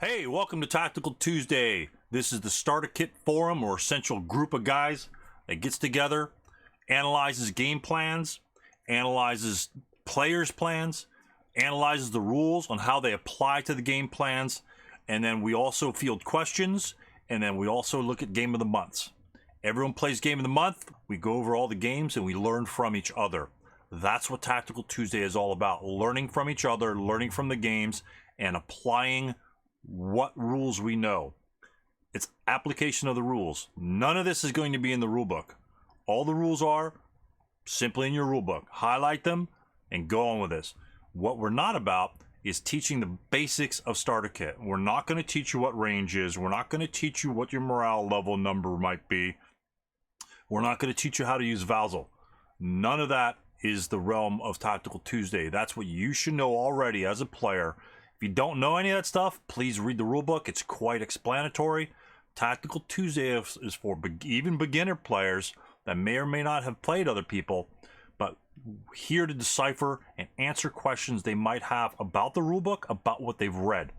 Hey, welcome to Tactical Tuesday. This is the starter kit forum or essential group of guys that gets together, analyzes game plans, analyzes players' plans, analyzes the rules on how they apply to the game plans, and then we also field questions, and then we also look at game of the months. Everyone plays game of the month. We go over all the games and we learn from each other. That's what Tactical Tuesday is all about. Learning from each other, learning from the games, and applying what rules we know. It's application of the rules. None of this is going to be in the rule book. All the rules are simply in your rule book. Highlight them and go on with this. What we're not about is teaching the basics of starter kit. We're not going to teach you what range is. We're not going to teach you what your morale level number might be. We're not going to teach you how to use Vassal. None of that is the realm of Tactical Tuesday. That's what you should know already as a player. If you don't know any of that stuff, please read the rulebook. It's quite explanatory. Tactical Tuesday is for even beginner players that may or may not have played other people, but here to decipher and answer questions they might have about the rulebook, about what they've read.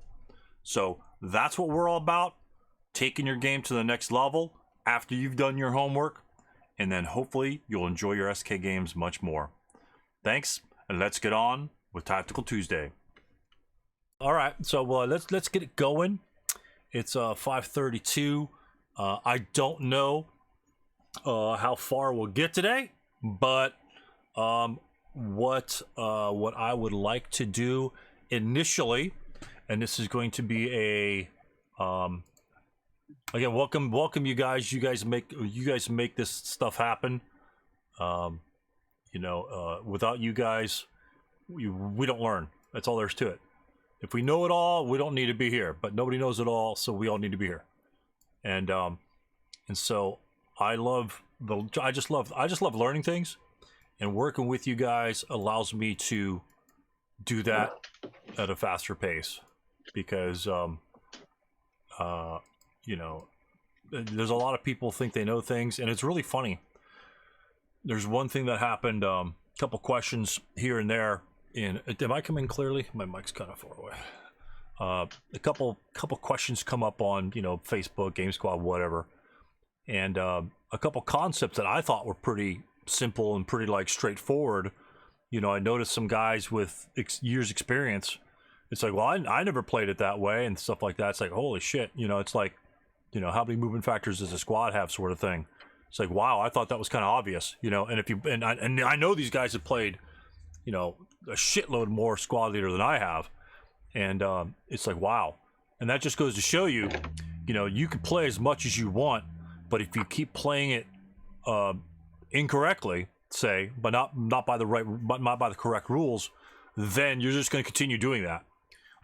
So that's what we're all about, taking your game to the next level after you've done your homework, and then hopefully you'll enjoy your SK games much more. Thanks, and let's get on with Tactical Tuesday. All right, so let's get it going. It's 5:32. I don't know how far we'll get today, but what I would like to do initially, and this is going to be a again, welcome you guys. You guys make this stuff happen. Without you guys, we don't learn. That's all there's to it. If we know it all, we don't need to be here. But nobody knows it all, so we all need to be here. And so I just love learning things, and working with you guys allows me to do that at a faster pace, because there's a lot of people think they know things, and it's really funny. There's one thing that happened, a couple questions here and there. Am I coming clearly? My mic's kind of far away. A couple questions come up on Facebook, Game Squad, whatever, and a couple concepts that I thought were pretty simple and pretty straightforward. I noticed some guys with years experience. It's like, well, I never played it that way and stuff like that. It's like, holy shit, it's like, how many movement factors does a squad have, sort of thing. It's like, wow, I thought that was kind of obvious, and I know these guys have played a shitload more squad leader than I have, and it's like, wow. And that just goes to show you, you can play as much as you want, but if you keep playing it incorrectly, say, but not by the correct rules, then you're just going to continue doing that.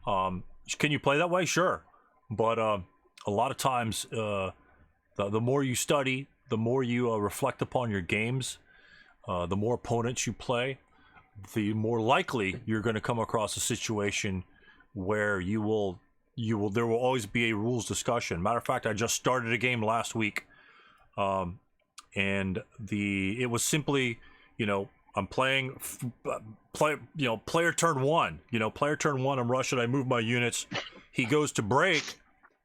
Can you play that way? Sure, but a lot of times, the more you study, the more you reflect upon your games, the more opponents you play, the more likely you're going to come across a situation where there will always be a rules discussion. Matter of fact, I just started a game last week, and it was simply, I'm playing player turn one. Player turn one, I'm rushing, I move my units, he goes to break,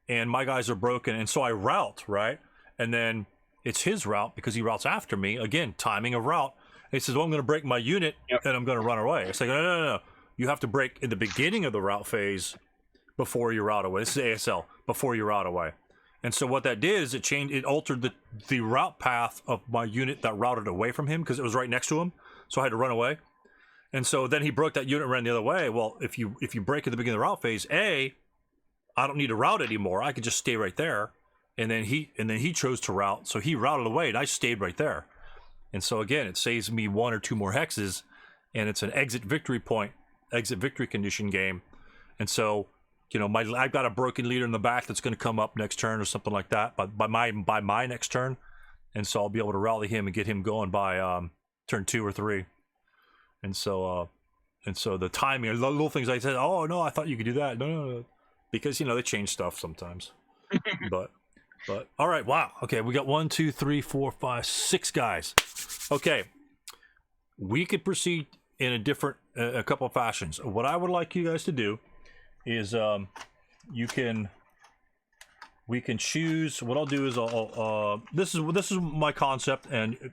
and my guys are broken, and so I route, right? And then it's his route because he routes after me. Again, timing of route. He says, well, I'm going to break my unit, and I'm going to run away. It's like, no. You have to break in the beginning of the route phase before you route away. This is ASL, before you route away. And so what that did is it altered the route path of my unit that routed away from him, because it was right next to him. So I had to run away. And so then he broke that unit and ran the other way. Well, if you break at the beginning of the route phase, I don't need to route anymore. I could just stay right there. And then he chose to route. So he routed away, and I stayed right there. And so again, it saves me one or two more hexes, and it's an exit victory condition game. And so, I've got a broken leader in the back that's going to come up next turn or something like that, by my next turn, and so I'll be able to rally him and get him going by turn 2 or 3. And so the timing, the little things I said, oh no, I thought you could do that, no, because they change stuff sometimes, but. All right, wow. Okay, we got 1, 2, 3, 4, 5, 6 guys. Okay, we could proceed in a couple of fashions. What I would like you guys to do is we can choose. What I'll do is this is my concept, and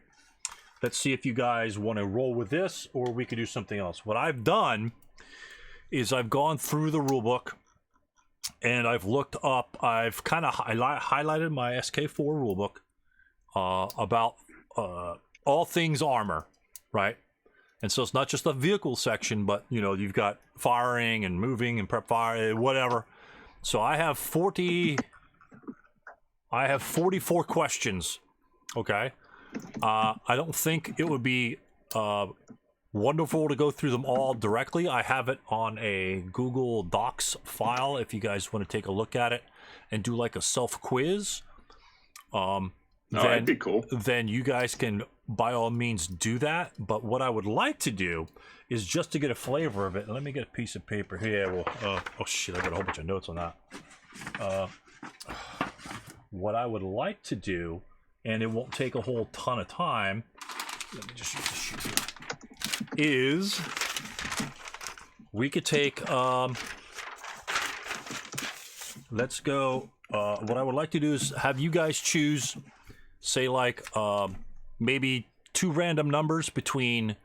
let's see if you guys want to roll with this, or we could do something else. What I've done is I've gone through the rulebook, and I've looked up. I've kind of highlighted my SK4 rulebook about all things armor, right? And so it's not just the vehicle section, but you've got firing and moving and prep fire, whatever. So I have 44 questions. Okay. I don't think it would be wonderful to go through them all directly. I have it on a Google Docs file if you guys want to take a look at it and do like a self quiz. That'd be cool. Then you guys can by all means do that. But what I would like to do is just to get a flavor of it. Let me get a piece of paper here. Well, oh shit, I got a whole bunch of notes on that. What I would like to do, and it won't take a whole ton of time. Let me just use the sheet here. Is we could take let's go. What I would like to do is have you guys choose, say, like maybe 2 random numbers between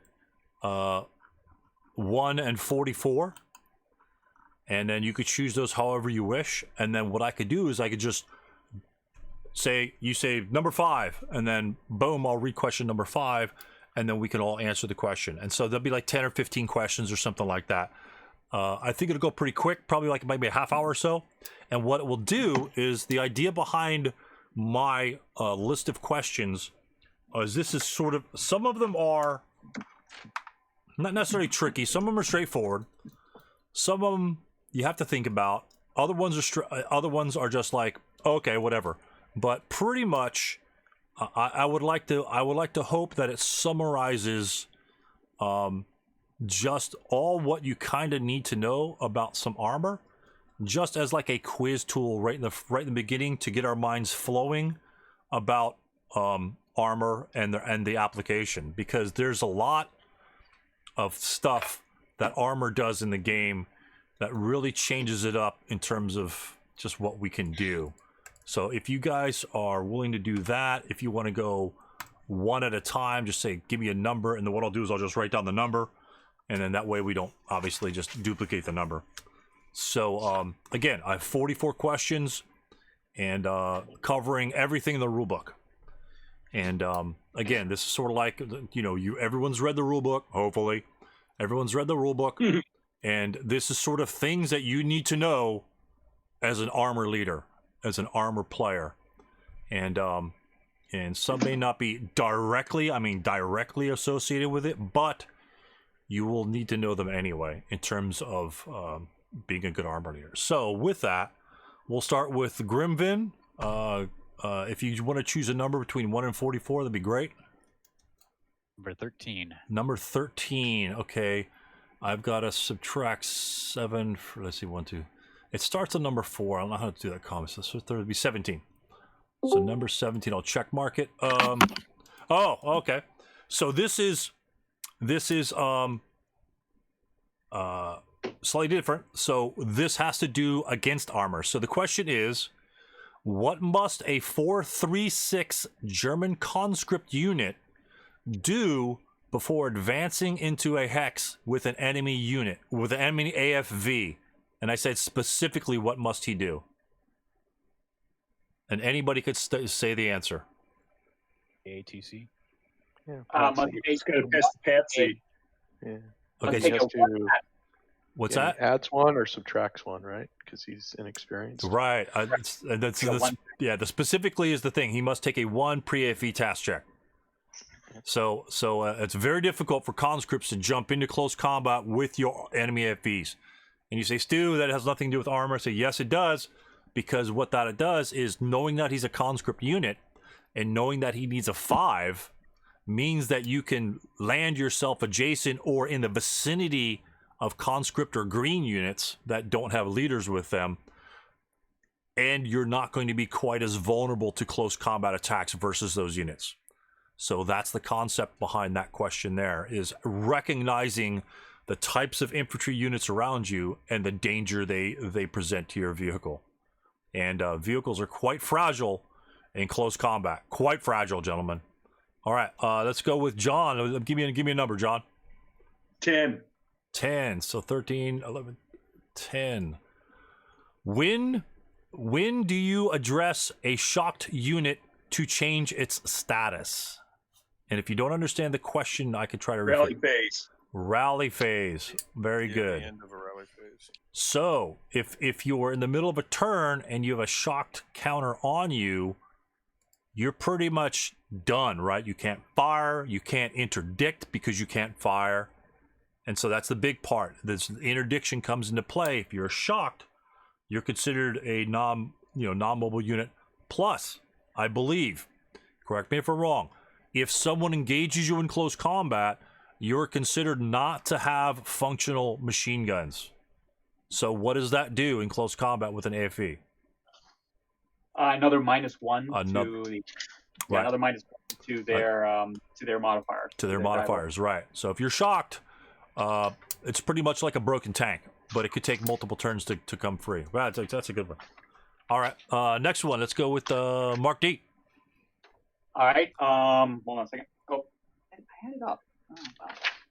1 and 44, and then you could choose those however you wish. And then what I could do is I could just say, you say number 5, and then boom, I'll read question number 5, and then we can all answer the question. And so there'll be like 10 or 15 questions or something like that. I think it'll go pretty quick, probably like maybe a half hour or so. And what it will do is, the idea behind my list of questions is this is sort of, some of them are not necessarily tricky, some of them are straightforward, some of them you have to think about, other ones are just like, okay, whatever. But pretty much I would like to hope that it summarizes just all what you kind of need to know about some armor, just as like a quiz tool right in the beginning, to get our minds flowing about armor and the application, because there's a lot of stuff that armor does in the game that really changes it up in terms of just what we can do. So if you guys are willing to do that, if you want to go one at a time, just say, give me a number, and then what I'll do is I'll just write down the number, and then that way we don't obviously just duplicate the number. So again, I have 44 questions, and covering everything in the rulebook. And again, this is sort of like, everyone's read the rulebook, hopefully. Everyone's read the rulebook, and this is sort of things that you need to know as an armor leader, as an armor player. And some may not be directly associated with it, but you will need to know them anyway in terms of being a good armor leader. So with that, we'll start with Grimvin. If you want to choose a number between 1 and 44, that'd be great. Number 13. Number 13. Okay. I've got to subtract 7. Let's see, 1, 2. It starts on number 4. I don't know how to do that comment. So there would be 17. So number 17, I'll check mark it. Oh, okay. So this is slightly different. So this has to do against armor. So the question is, what must a 436 German conscript unit do before advancing into a hex with an enemy unit, with an enemy AFV? And I said specifically, what must he do? And anybody could say the answer. ATC. Yeah. He's going to test Patsy. Yeah. Okay. He has to, What's yeah, that? He adds 1 or subtracts 1, right? Because he's inexperienced. Right. The specifically is the thing. He must take a 1 pre-AFE task check. So it's very difficult for conscripts to jump into close combat with your enemy AFVs. And you say, Stu, that has nothing to do with armor. I say, yes, it does. Because what that it does is, knowing that he's a conscript unit and knowing that he needs a 5 means that you can land yourself adjacent or in the vicinity of conscript or green units that don't have leaders with them, and you're not going to be quite as vulnerable to close combat attacks versus those units. So that's the concept behind that question there, is recognizing the types of infantry units around you, and the danger they present to your vehicle. And vehicles are quite fragile in close combat. Quite fragile, gentlemen. All right, let's go with John. Give me a number, John. 10. 10. So 13, 11, 10. When do you address a shocked unit to change its status? And if you don't understand the question, I could try to Rally phase. Rally phase. Very good. The end of a rally phase. So if you're in the middle of a turn and you have a shocked counter on you, you're pretty much done, right? You can't fire, you can't interdict because you can't fire. And so that's the big part. This interdiction comes into play. If you're shocked, you're considered a non-mobile unit. Plus, I believe, correct me if I'm wrong, if someone engages you in close combat, you're considered not to have functional machine guns. So what does that do in close combat with an AFE? Another -1 right. another -1 to their modifiers. To their modifiers, right. So if you're shocked, it's pretty much like a broken tank, but it could take multiple turns to come free. Right, that's a good one. All right, next one. Let's go with Mark D. All right. Hold on a second. Oh, I had it up. Oh, wow.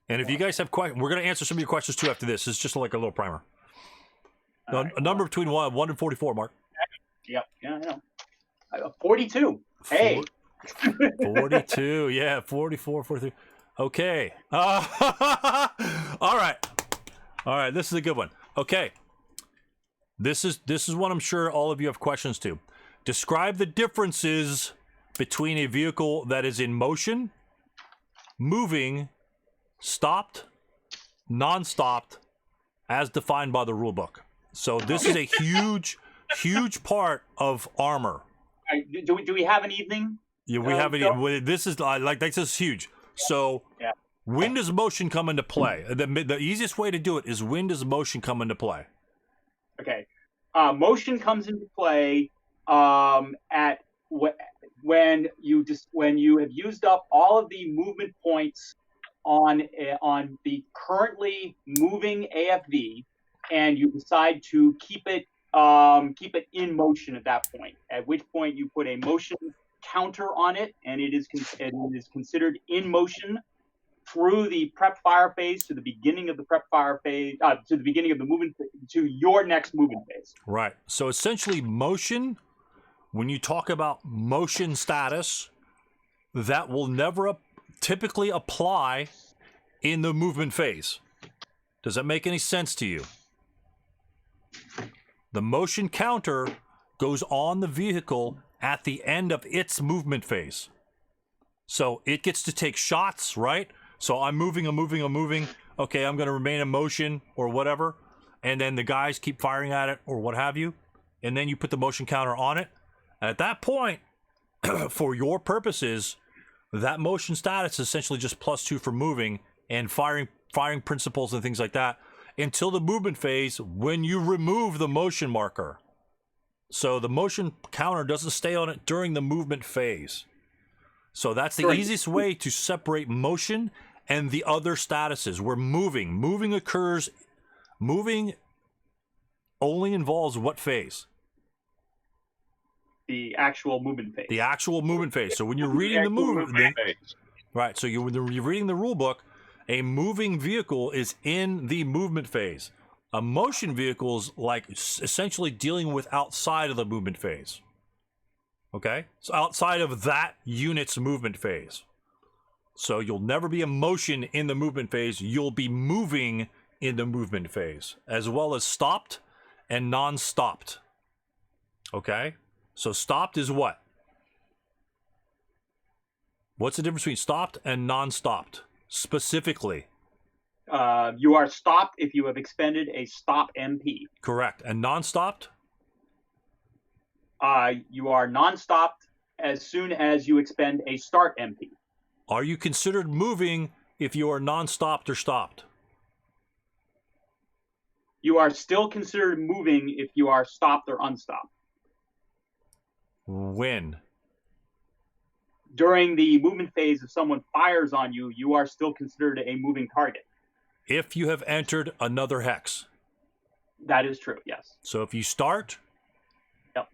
And if you guys have questions, we're going to answer some of your questions too after this. It's just like a little primer. Right, a number between 1 and 44, Mark. Yep. Yeah, I know. 42. Hey. 42. Yeah, 44, 43. Okay. All right. This is a good one. Okay. This is what I'm sure all of you have questions to. Describe the differences between a vehicle that is in motion, moving, stopped, non-stopped, as defined by the rule book. So this is a huge part of armor. Do we have an evening? Yeah, we have it. This is huge. So yeah. When does motion come into play? The easiest way to do it is when does motion come into play? Okay. Motion comes into play when you have used up all of the movement points on the currently moving AFV, and you decide to keep it in motion at that point. At which point you put a motion counter on it, and it is considered in motion through the prep fire phase to the beginning of the prep fire phase, to the beginning of the movement, to your next movement phase. Right. So essentially motion, when you talk about motion status, that will never typically apply in the movement phase. Does that make any sense to you? The motion counter goes on the vehicle at the end of its movement phase. So it gets to take shots, right? So I'm moving. Okay, I'm going to remain in motion or whatever. And then the guys keep firing at it or what have you. And then you put the motion counter on it. At that point, for your purposes, that motion status is essentially just +2 for moving and firing principles and things like that until the movement phase when you remove the motion marker. So the motion counter doesn't stay on it during the movement phase. So that's the easiest way to separate motion and the other statuses. Where moving only involves what phase? The actual movement phase. The actual movement phase. So when you're reading the movement phase, right? So when you're reading the rule book, a moving vehicle is in the movement phase. A motion vehicle is like essentially dealing with outside of the movement phase. Okay? So outside of that unit's movement phase. So you'll never be in motion in the movement phase. You'll be moving in the movement phase, as well as stopped and non-stopped. Okay? So stopped is what? What's the difference between stopped and non-stopped? Specifically. You are stopped if you have expended a stop MP. Correct. And non-stopped? You are non-stopped as soon as you expend a start MP. Are you considered moving if you are non-stopped or stopped? You are still considered moving if you are stopped or unstopped. When? During the movement phase, if someone fires on you, you are still considered a moving target. if you have entered another hex. That is true, yes. So if you start, Yep.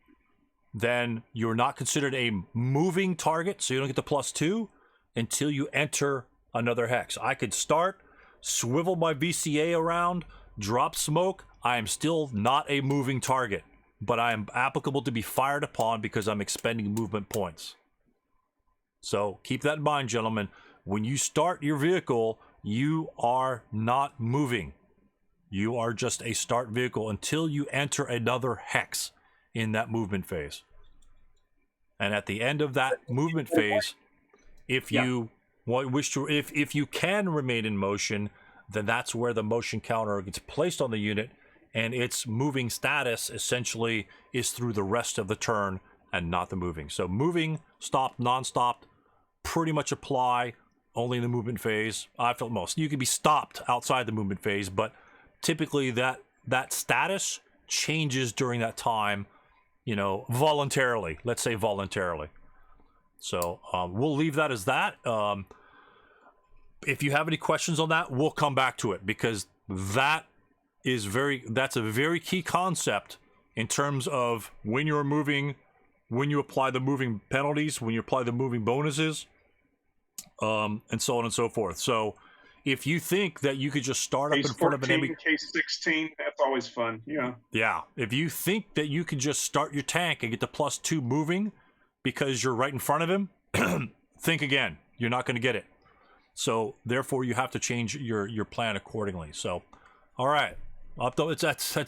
then you're not considered a moving target, so you don't get the +2 until you enter another hex. I could start, swivel my VCA around, drop smoke. I am still not a moving target, but I am applicable to be fired upon because I'm expending movement points. So keep that in mind, gentlemen. When you start your vehicle, you are not moving. You are just a start vehicle until you enter another hex in that movement phase. And at the end of that movement phase, if you wish to, if you can remain in motion, then that's where the motion counter gets placed on the unit, and its moving status essentially is through the rest of the turn and not the moving. So moving, stopped, non-stopped, pretty much apply only in the movement phase. I felt most. You can be stopped outside the movement phase, but typically that status changes during that time, you know, voluntarily. Let's say voluntarily. So we'll leave that as that. If you have any questions on that, we'll come back to it, because that's a very key concept in terms of when you're moving, when you apply the moving penalties, when you apply the moving bonuses, and so on and so forth. So if you think that you could just start up in front of an enemy, case 16, that's always fun. Yeah. If you think that you could just start your tank and get the +2 moving because you're right in front of him, think again. You're not going to get it. So therefore, you have to change your plan accordingly. So, all right, that's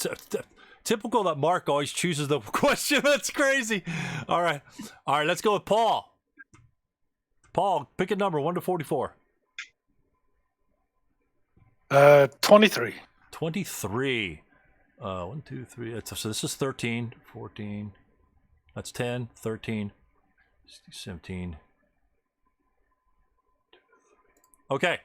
typical that Mark always chooses the question. That's crazy. All right, let's go with Paul. Paul, pick a number 1 to 44. 23. 23. 1, 2, 3. So this is 13, 14. That's 10, 13, 17. Okay.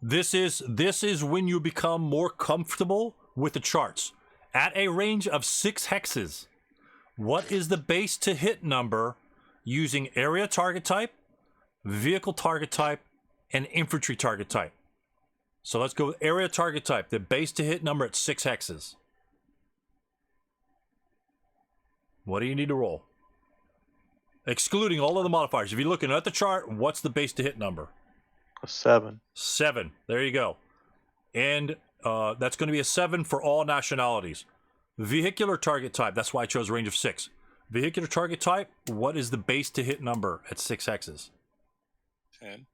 This is when you become more comfortable with the charts. At a range of 6 hexes, what is the base to hit number using area target type, vehicle target type, and infantry target type? So let's go with area target type. The base to hit number at 6 hexes. What do you need to roll? Excluding all of the modifiers. If you're looking at the chart, what's the base to hit number? A 7. 7. There you go. And that's going to be a 7 for all nationalities. Vehicular target type. That's why I chose range of 6. Vehicular target type. What is the base to hit number at 6 hexes? 10.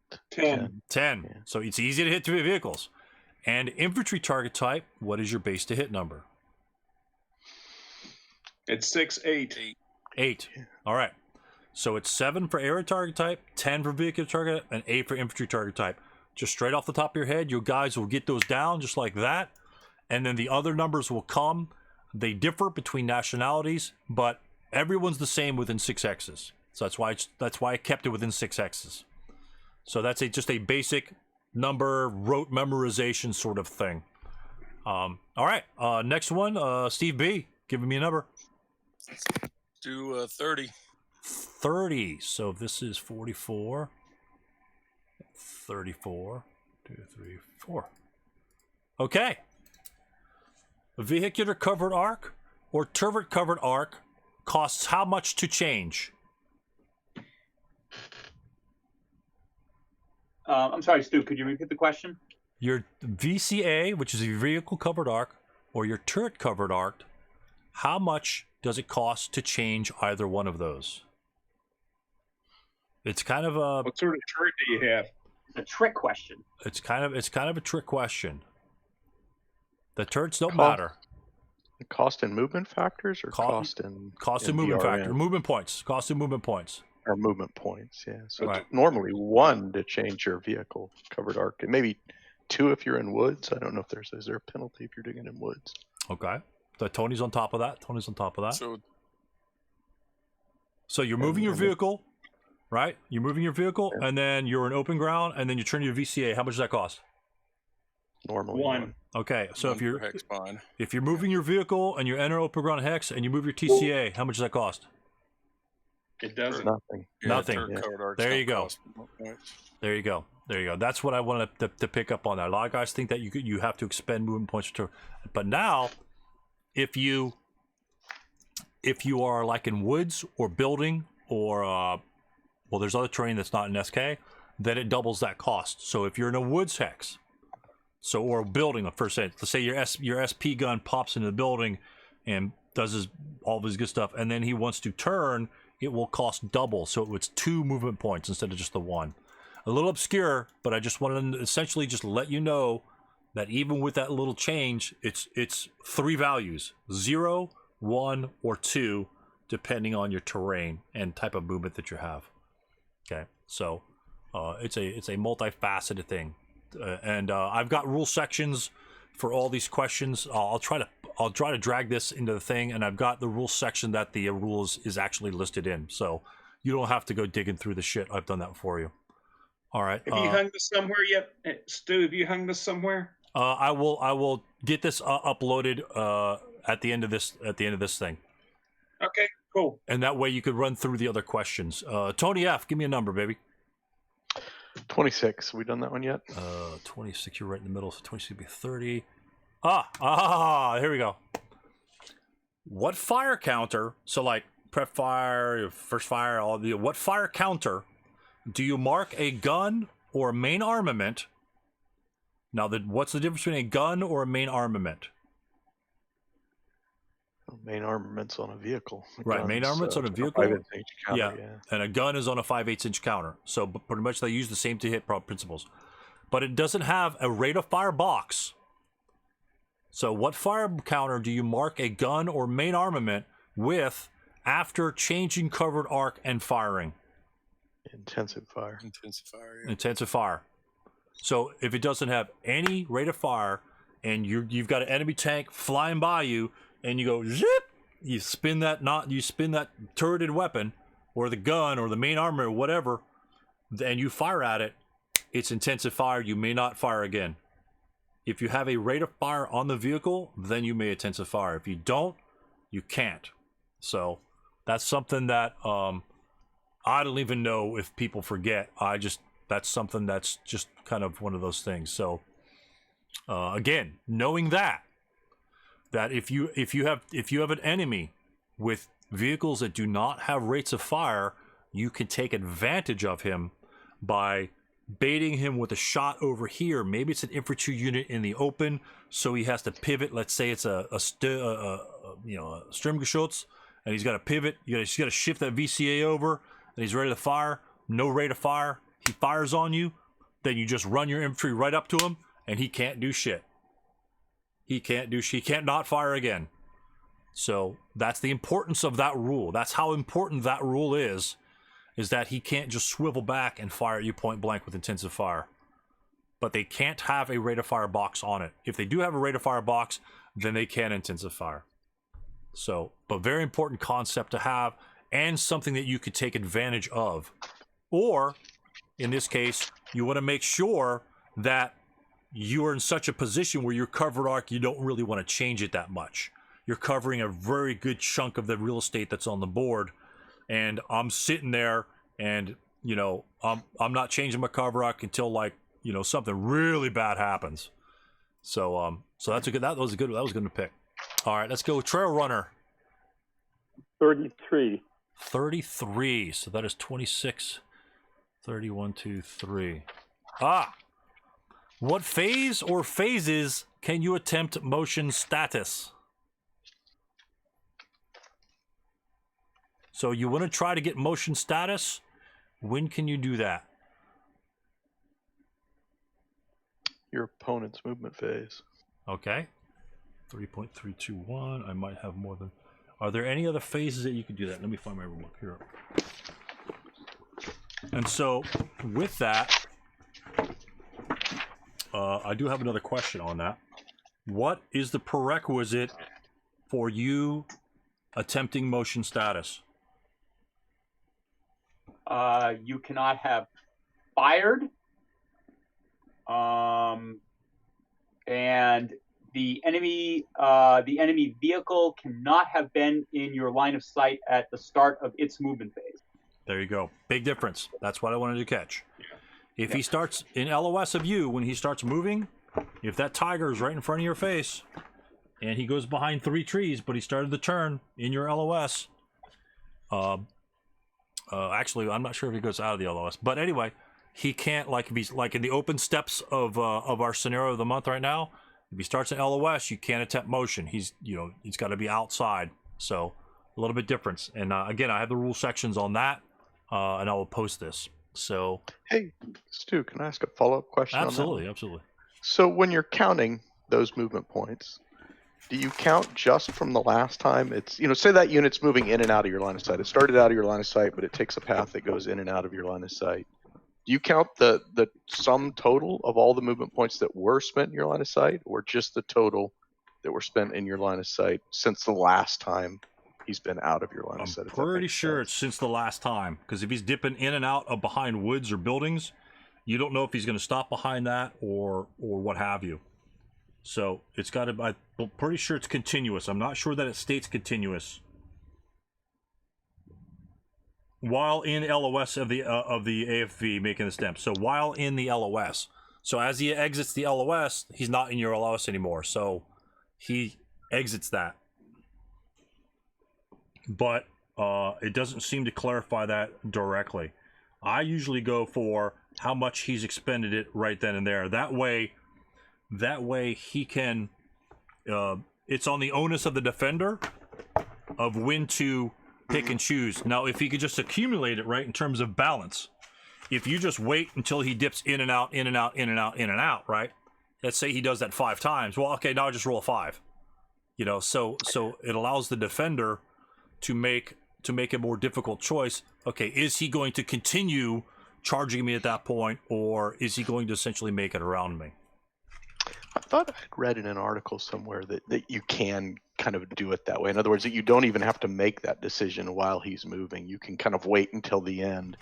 10. Yeah. So it's easy to hit 3 vehicles. And infantry target type. What is your base to hit number? It's 6, 8. 8. All right. So it's 7 for area target type, 10 for vehicular target, and 8 for infantry target type. Just straight off the top of your head, you guys will get those down just like that. And then the other numbers will come. They differ between nationalities, but everyone's the same within 6 hexes. So that's why I kept it within 6 hexes. So that's just a basic number rote memorization sort of thing. All right. Next one, Steve B. Give me a number. Do 30. 30. So this is 44. 34. 2, 3, 4. Okay. A vehicular covered arc or turret covered arc costs how much to change? I'm sorry, Stu, could you repeat the question? Your VCA, which is a vehicle covered arc, or your turret covered arc, how much does it cost to change either one of those? It's kind of a... What sort of turret do you have? It's a trick question. It's kind of a trick question. The turrets don't matter. Cost and movement factors, or cost and movement VRM? factor, movement points. Cost and movement points. Or movement points, yeah. So Right. it's normally 1 to change your vehicle covered arc, and maybe 2 if you're in woods. I don't know if is there a penalty if you're digging in woods? Okay. So Tony's on top of that. So you're moving your vehicle, right? You're moving your vehicle, Yeah. and then you're in open ground, and then you turn your VCA. How much does that cost? Normally 1. Okay, so One per hex fine. if you're moving your vehicle and you enter open ground hex and you move your TCA, how much does that cost? It doesn't. Nothing. Nothing. Turret covered arcs There don't you go. cost more points. There you go. There you go. That's what I wanted to pick up on that. A lot of guys think that you have to expend movement points to, but now, if you are like in woods or building or well, there's other terrain that's not in SK, then it doubles that cost. So if you're in a woods hex, or building, let's say your SP gun pops into the building and does all of his good stuff, and then he wants to turn, it will cost double. So it's 2 movement points instead of just the 1. A little obscure, but I just wanted to essentially just let you know that even with that little change, it's 3 values: 0, 1, or 2, depending on your terrain and type of movement that you have. Okay, so it's a multifaceted thing, and I've got rule sections for all these questions. I'll try to drag this into the thing, and I've got the rule section that the rules is actually listed in, so you don't have to go digging through the shit. I've done that for you. All right. Have you hung this somewhere yet, Stu? Have you hung this somewhere? I will get this uploaded at the end of this thing. Okay, cool. And that way you could run through the other questions. Tony F, give me a number, baby. 26. We done that one yet? 26. You're right in the middle. So 26 would be 30. Here we go. What fire counter? So like prep fire, first fire, all the what fire counter do you mark a gun or a main armament? Now, what's the difference between a gun or a main armament? Main armament's on a vehicle. Right, main armament's on a vehicle. 5/8 counter, yeah, and a gun is on a 5/8 counter. So pretty much they use the same to-hit principles. But it doesn't have a rate of fire box. So what fire counter do you mark a gun or main armament with after changing covered arc and firing? Intensive fire. Intensifier. Yeah. Intensive fire. So if it doesn't have any rate of fire and you've got an enemy tank flying by you and you go zip, you spin that turreted weapon or the gun or the main armor or whatever, and you fire at it, it's intensive fire. You may not fire again. If you have a rate of fire on the vehicle, then you may intensive fire. If you don't, you can't. So that's something that I don't even know if people forget. That's something that's just kind of one of those things. So again, knowing that if you have an enemy with vehicles that do not have rates of fire, you can take advantage of him by baiting him with a shot over here. Maybe it's an infantry unit in the open, so he has to pivot. Let's say it's a Sturmgeschütz, and he's got to pivot. He's got to shift that VCA over, and he's ready to fire. No rate of fire. He fires on you, then you just run your infantry right up to him, and he can't do shit. He can't not fire again. So that's the importance of that rule. That's how important that rule is that he can't just swivel back and fire at you point blank with intensive fire. But they can't have a rate of fire box on it. If they do have a rate of fire box, then they can intensive fire. So, but very important concept to have, and something that you could take advantage of. Or, in this case, you want to make sure that you are in such a position where your covered arc, you don't really want to change it that much. You're covering a very good chunk of the real estate that's on the board, and I'm sitting there, and I'm not changing my cover arc until something really bad happens. So that's a good. That was good to pick. All right, let's go Trail Runner. 33. 33. So that is 26. 31, 2, 3. What phase or phases can you attempt motion status? So you want to try to get motion status? When can you do that? Your opponent's movement phase. Okay. 3.321. I might have more than... Are there any other phases that you can do that? Let me find my book here. And so, with that, I do have another question on that. What is the prerequisite for you attempting motion status? You cannot have fired, and the enemy vehicle cannot have been in your line of sight at the start of its movement phase. There you go. Big difference. That's what I wanted to catch. If he starts in LOS of you, when he starts moving, if that tiger is right in front of your face, and he goes behind 3 trees, but he started the turn in your LOS. Actually, I'm not sure if he goes out of the LOS, but anyway, he can't, like, if he's like in the open steps of our scenario of the month right now. If he starts in LOS, you can't attempt motion. He's got to be outside. So a little bit difference. And again, I have the rule sections on that, and I will post this. So Hey, Stu, can I ask a follow-up question on that? absolutely. So when you're counting those movement points, do you count just from the last time it's, say that unit's moving in and out of your line of sight. It started out of your line of sight, but it takes a path that goes in and out of your line of sight. Do you count the sum total of all the movement points that were spent in your line of sight, or just the total that were spent in your line of sight since the last time he's been out of your line of sight? I'm pretty sure it's since the last time, because if he's dipping in and out of behind woods or buildings, you don't know if he's going to stop behind that or what have you. So it's got to. I'm pretty sure it's continuous. I'm not sure that it states continuous while in LOS of the AFV making the stamp. So while in the LOS. So as he exits the LOS, he's not in your LOS anymore. So he exits that. But it doesn't seem to clarify that directly. I usually go for how much he's expended it right then and there. That way he can. It's on the onus of the defender of when to pick and choose. Now, if he could just accumulate it right in terms of balance, if you just wait until he dips in and out, in and out, in and out, in and out, right? Let's say he does that 5 times. Well, okay, now I just roll a 5. So it allows the defender to make a more difficult choice. Okay, is he going to continue charging me at that point, or is he going to essentially make it around me? I thought I'd read in an article somewhere that you can kind of do it that way. In other words, that you don't even have to make that decision while he's moving. You can kind of wait until the end,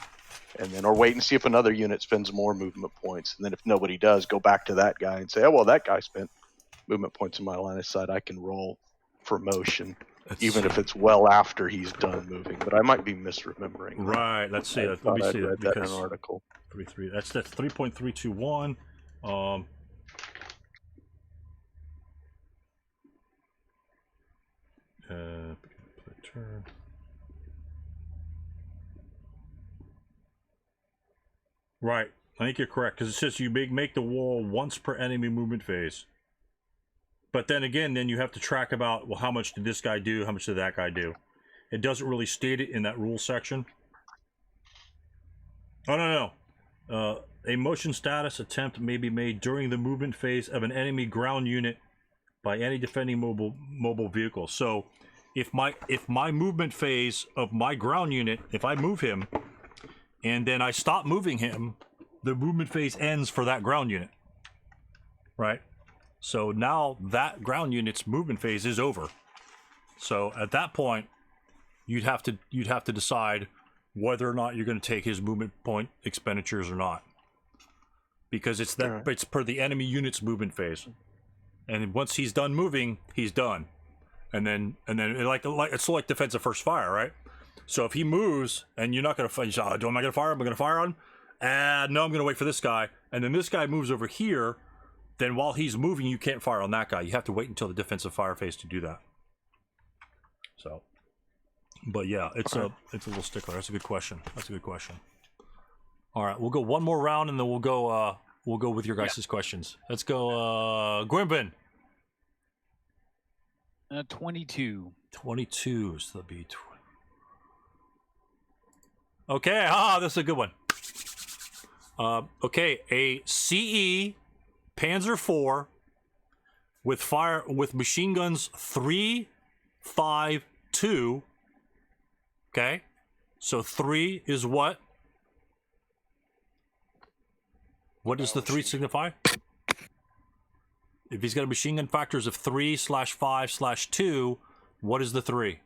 or wait and see if another unit spends more movement points. And then if nobody does, go back to that guy and say, oh, well, that guy spent movement points in my line of sight. I can roll for motion, even if it's well after he's done moving. But I might be misremembering. Right. Let's see. Let me see that. That in an article. 3.3. That's 3.321. Turn. Right, I think you're correct, because it says you make the wall once per enemy movement phase. But then again, you have to track about, well, how much did this guy do, how much did that guy do? It doesn't really state it in that rule section. Oh, no. A motion status attempt may be made during the movement phase of an enemy ground unit by any defending mobile vehicle. So if my movement phase of my ground unit, if I move him and then I stop moving him, the movement phase ends for that ground unit, right? So now that ground unit's movement phase is over. So at that point, you'd have to decide whether or not you're going to take his movement point expenditures or not, because it's per the enemy unit's movement phase, and once he's done moving, he's done. And then it's like defensive first fire, right? So if he moves and you're not going to fire, am I going to fire him? Am I going to fire on him? No, I'm going to wait for this guy. And then this guy moves over here. Then while he's moving, you can't fire on that guy. You have to wait until the defensive fire phase to do that. So, but yeah, it's a little stickler. That's a good question. All right, we'll go one more round and then we'll go with your guys' questions. Let's go, Gwimbin. 22. 22, so that'll be... Okay, this is a good one. Okay, a CE Panzer IV with machine guns 3, 5, 2. Okay, so 3 is what? What does the 3 signify? If he's got a machine gun factors of 3/5/2, what is the 3?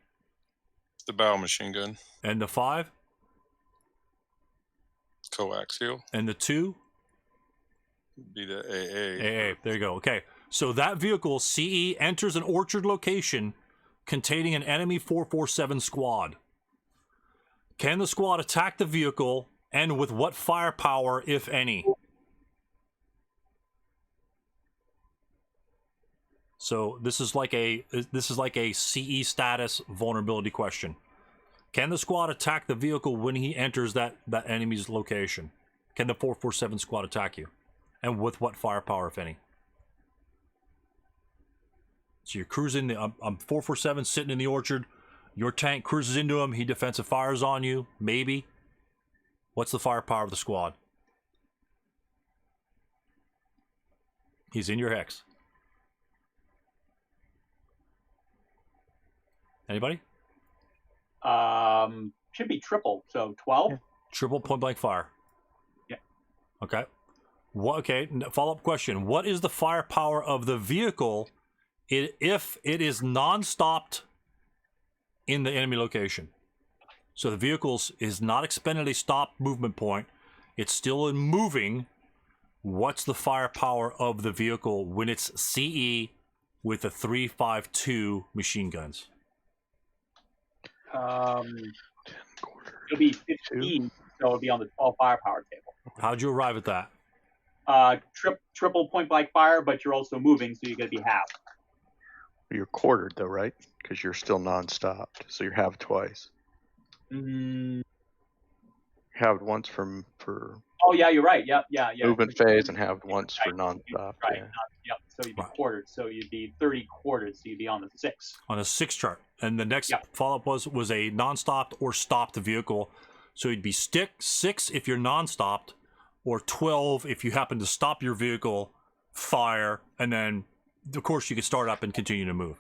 The bow machine gun. And the 5? Coaxial. And the 2? Be the AA. AA, there you go. Okay, so that vehicle, CE, enters an orchard location containing an enemy 447 squad. Can the squad attack the vehicle And with what firepower, if any? So this is like a CE status vulnerability question. Can the squad attack the vehicle when he enters that enemy's location? Can the 447 squad attack you? And with what firepower, if any? So you're cruising. I'm 447 sitting in the orchard. Your tank cruises into him. He defensive fires on you. Maybe. What's the firepower of the squad? He's in your hex. Anybody? Should be triple, so 12. Yeah. Triple point blank fire. Yeah. Okay. Okay. Follow-up question. What is the firepower of the vehicle if it is non-stopped in the enemy location? So the vehicle is not expended a stopped movement point. It's still in moving. What's the firepower of the vehicle when it's CE with the 3.52 machine guns? It'll be 15, so it'll be on the 12 firepower table. How'd you arrive at that? Triple point blank fire, but you're also moving, so you're going to be half. You're quartered though, right? Because you're still non-stopped, so you're halved twice. Halved once for Oh yeah, you're right. Yeah. movement phase, and halved once for non-stop. Right. Yeah. Yep. So you'd be quartered. So you'd be 30 quarters. So you'd be on the 6. On a 6 chart. And the next follow-up was a non-stopped or stopped vehicle. So you'd be 6 if you're non-stopped, or 12 if you happen to stop your vehicle, fire, and then of course you can start up and continue to move.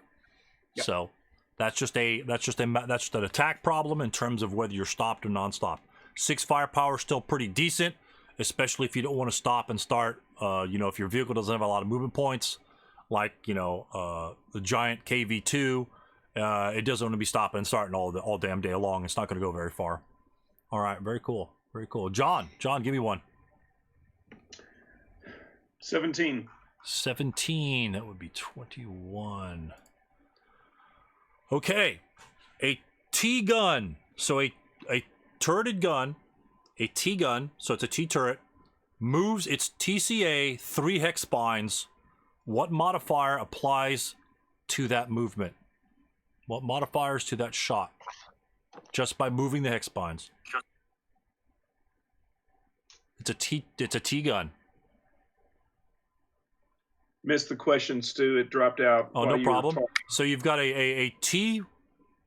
Yep. So that's just an attack problem in terms of whether you're stopped or non-stopped. 6 firepower is still pretty decent, especially if you don't want to stop and start. If your vehicle doesn't have a lot of movement points, like the giant KV2, it doesn't want to be stopping and starting all damn day long. It's not going to go very far. All right, very cool, very cool. John, give me one. 17. 17. That would be 21. Okay, a T gun. So a turreted gun, a T gun. So it's a T turret. Moves its TCA 3 hex spines. What modifier applies to that movement? What modifiers to that shot? Just by moving the hex spines. It's a T gun. Missed the question, Stu. It dropped out. Oh, no problem. So you've got a T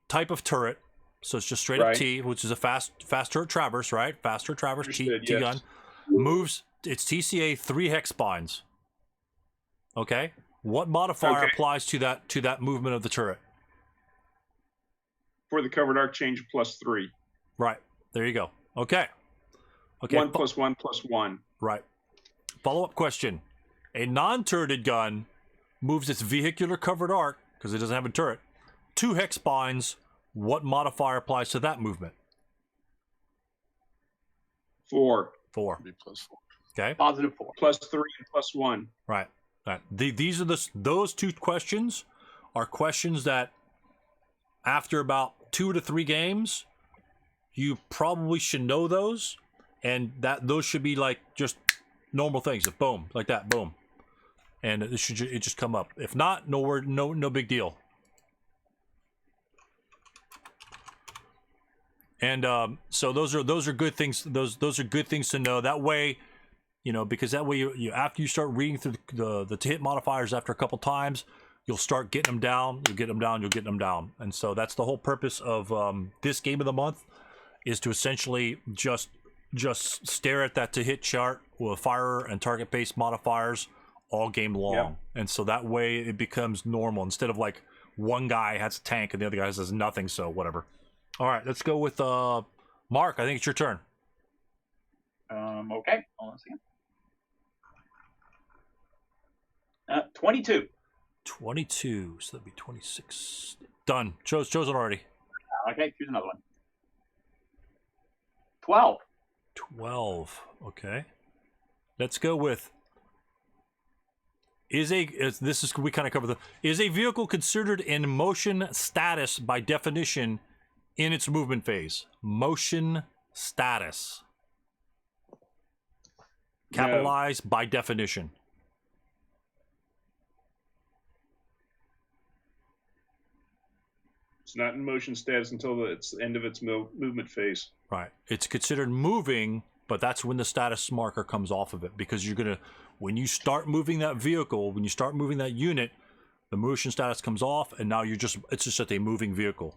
type of turret. So it's just straight up T, which is a fast turret traverse, right? Faster traverse T gun. Moves its TCA 3 hex spines. Okay. What modifier applies to that movement of the turret? For the covered arc change, +3. Right. There you go. Okay. 1 + 1 + 1. Right. Follow-up question. A non-turreted gun moves its vehicular covered arc, because it doesn't have a turret, 2 hex spines. What modifier applies to that movement? 4. 4. Be +4. +4. Okay. +3 and +1. Right. Right. These are those 2 questions are questions that after about 2 to 3 games, you probably should know those, and those should be like just normal things. Boom, like that, boom, and it just come up. If not, no big deal. And so those are good things. Those are good things to know. That way, because that way you after you start reading through the hit modifiers after a couple times, you'll start getting them down. You'll get them down. And so that's the whole purpose of this game of the month, is to essentially just stare at that to hit chart with fire and target based modifiers all game long. Yep. And so that way it becomes normal, instead of like one guy has a tank and the other guy has nothing. So whatever. All right, let's go with Mark. I think it's your turn. Okay. Hold on a second. 22. 22. So that'd be 26. Done. Chosen already. Okay, choose another one. 12. 12. Okay. Let's go with. Is a vehicle considered in motion status by definition in its movement phase? Motion status. Capitalized by definition. It's not in motion status until it's the end of its movement phase. Right. It's considered moving, but that's when the status marker comes off of it, because you're going to, when you start moving that vehicle, when you start moving that unit, the motion status comes off, and now it's just a moving vehicle.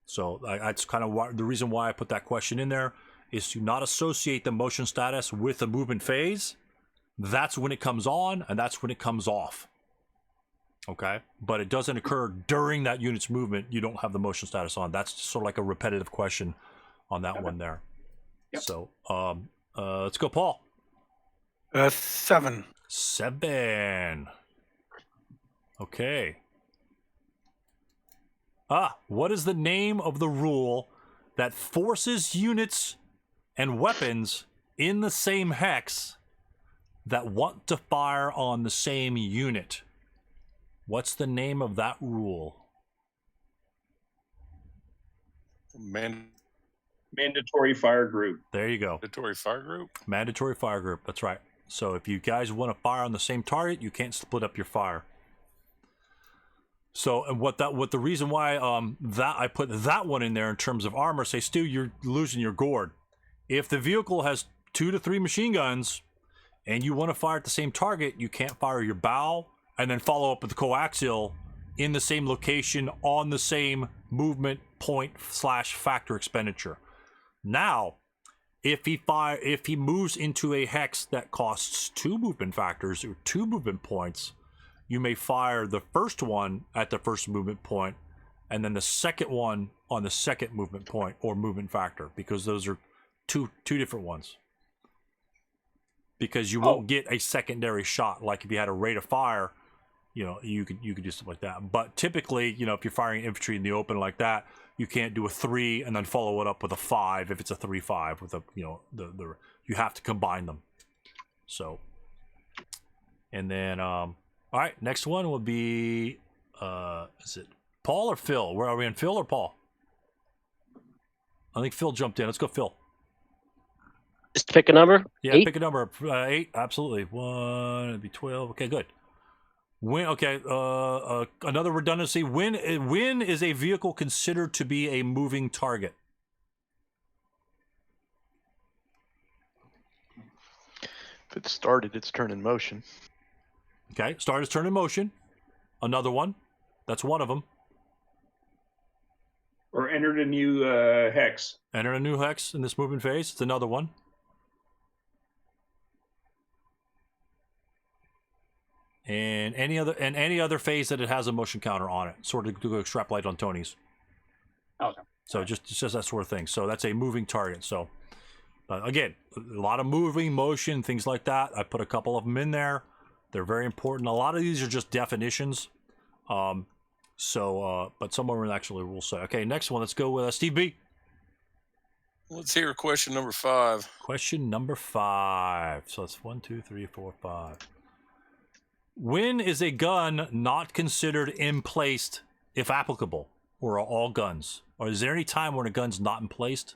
So that's kind of the reason why I put that question in there, is to not associate the motion status with the movement phase. That's when it comes on, and that's when it comes off. Okay, but it doesn't occur during that unit's movement. You don't have the motion status on. That's sort of like a repetitive question on that one there. Yep. So let's go, Paul. 7. 7. Okay. What is the name of the rule that forces units and weapons in the same hex that want to fire on the same unit? What's the name of that rule? Mandatory fire group. There you go. Mandatory fire group? Mandatory fire group. That's right. So if you guys want to fire on the same target, you can't split up your fire. So, and what the reason why that I put that one in there in terms of armor, say, Stu, you're losing your gourd. If the vehicle has 2 to 3 machine guns and you want to fire at the same target, you can't fire your bow and then follow up with the coaxial in the same location on the same movement point / factor expenditure. Now, if he moves into a hex that costs 2 movement factors or 2 movement points, you may fire the first one at the first movement point and then the second one on the second movement point or movement factor, because those are two different ones. Because you won't get a secondary shot. Like if you had a rate of fire, you could do stuff like that. But typically, if you're firing infantry in the open like that, you can't do a 3 and then follow it up with a 5 if it's a 3-5 with a you have to combine them. So, and then all right, next one will be is it Paul or Phil? Where are we on, Phil or Paul? I think Phil jumped in. Let's go, Phil. Just pick a number. Yeah, 8? pick a number. 8, absolutely. 1, it'd be 12. Okay, good. When another redundancy. When is a vehicle considered to be a moving target? If it started its turn in motion. Okay, start its turn in motion. Another one. That's one of them. Or entered a new hex. Enter a new hex in this movement phase. It's another one. And any other phase that it has a motion counter on it, sort of to extrapolate on Tony's. Okay. So just that sort of thing. So that's a moving target. So again, a lot of moving, motion, things like that. I put a couple of them in there. They're very important. A lot of these are just definitions. But some of them actually will say. Okay, next one. Let's go with Steve B. Let's hear question number 5. Question number 5. So it's 1, 2, 3, 4, 5. When is a gun not considered emplaced, if applicable, or are all guns? Or is there any time when a gun's not emplaced?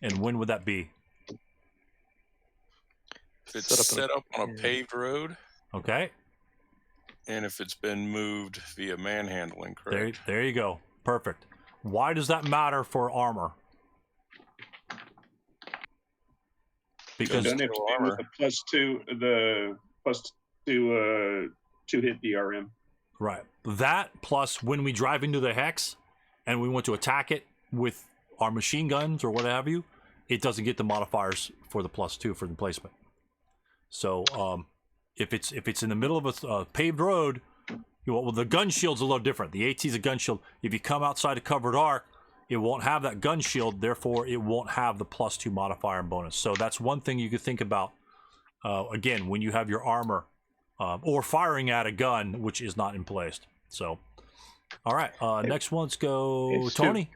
And when would that be? If it's set up on a paved road. Okay. And if it's been moved via manhandling, correct? There you go. Perfect. Why does that matter for armor? Because Don't have to do with the plus two hit DRM. Right. That plus when we drive into the hex and we want to attack it with our machine guns or what have you, it doesn't get the modifiers for the +2 for the placement. So if it's in the middle of a paved road, well, the gun shield's a little different. The AT is a gun shield. If you come outside a covered arc, it won't have that gun shield. Therefore, it won't have the +2 modifier and bonus. So that's one thing you could think about. Again, when you have your armor or firing at a gun which is not emplaced. So, all right. Next one, let's go, Tony.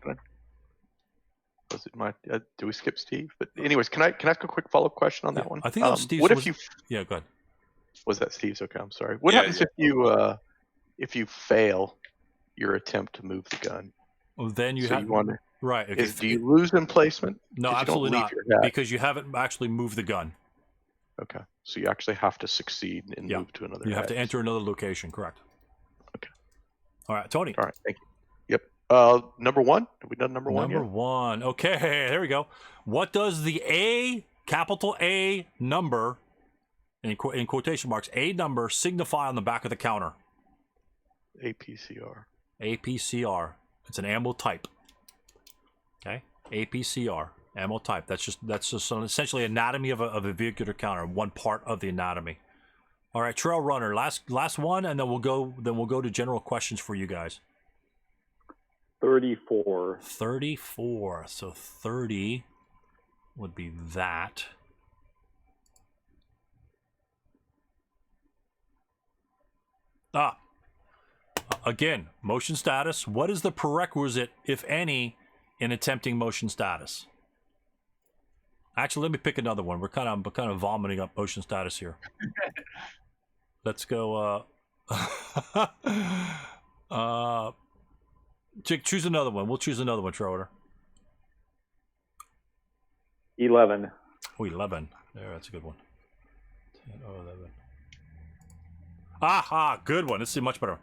Was it my? Do we skip Steve? But anyways, can I ask a quick follow-up question on that one? I think that's Steve's. What if you? Yeah, go ahead. Was that Steve's? Okay, I'm sorry. What happens if you fail your attempt to move the gun? Well, then you so have you want to. Right. Do you lose emplacement? No, 'Cause you don't absolutely leave not, your hat. because you haven't actually moved the gun. Okay, so you actually have to succeed and Yeah. move to another. You have to hex. enter another location, correct? Okay. All right, Tony. All right, thank you. Yep. Number one. Have we done number one yet? Number one. Okay, there we go. What does the A, capital A number, in quotation marks, A number signify on the back of the counter? APCR. APCR. It's an ammo type. Okay, APCR, ammo type. That's just essentially anatomy of a vehicular counter. One part of the anatomy. All right, Trail Runner. Last one, and then we'll go to general questions for you guys. 34. 34. So 30 would be that. Again, motion status. What is the prerequisite, if any, in attempting motion status? Actually, let me pick another one. We're kind of vomiting up motion status here. Let's go. Choose another one. We'll choose another one, Schroeder. 11. Oh, 11. There, that's a good one. 10, 11. Good one. This is much better.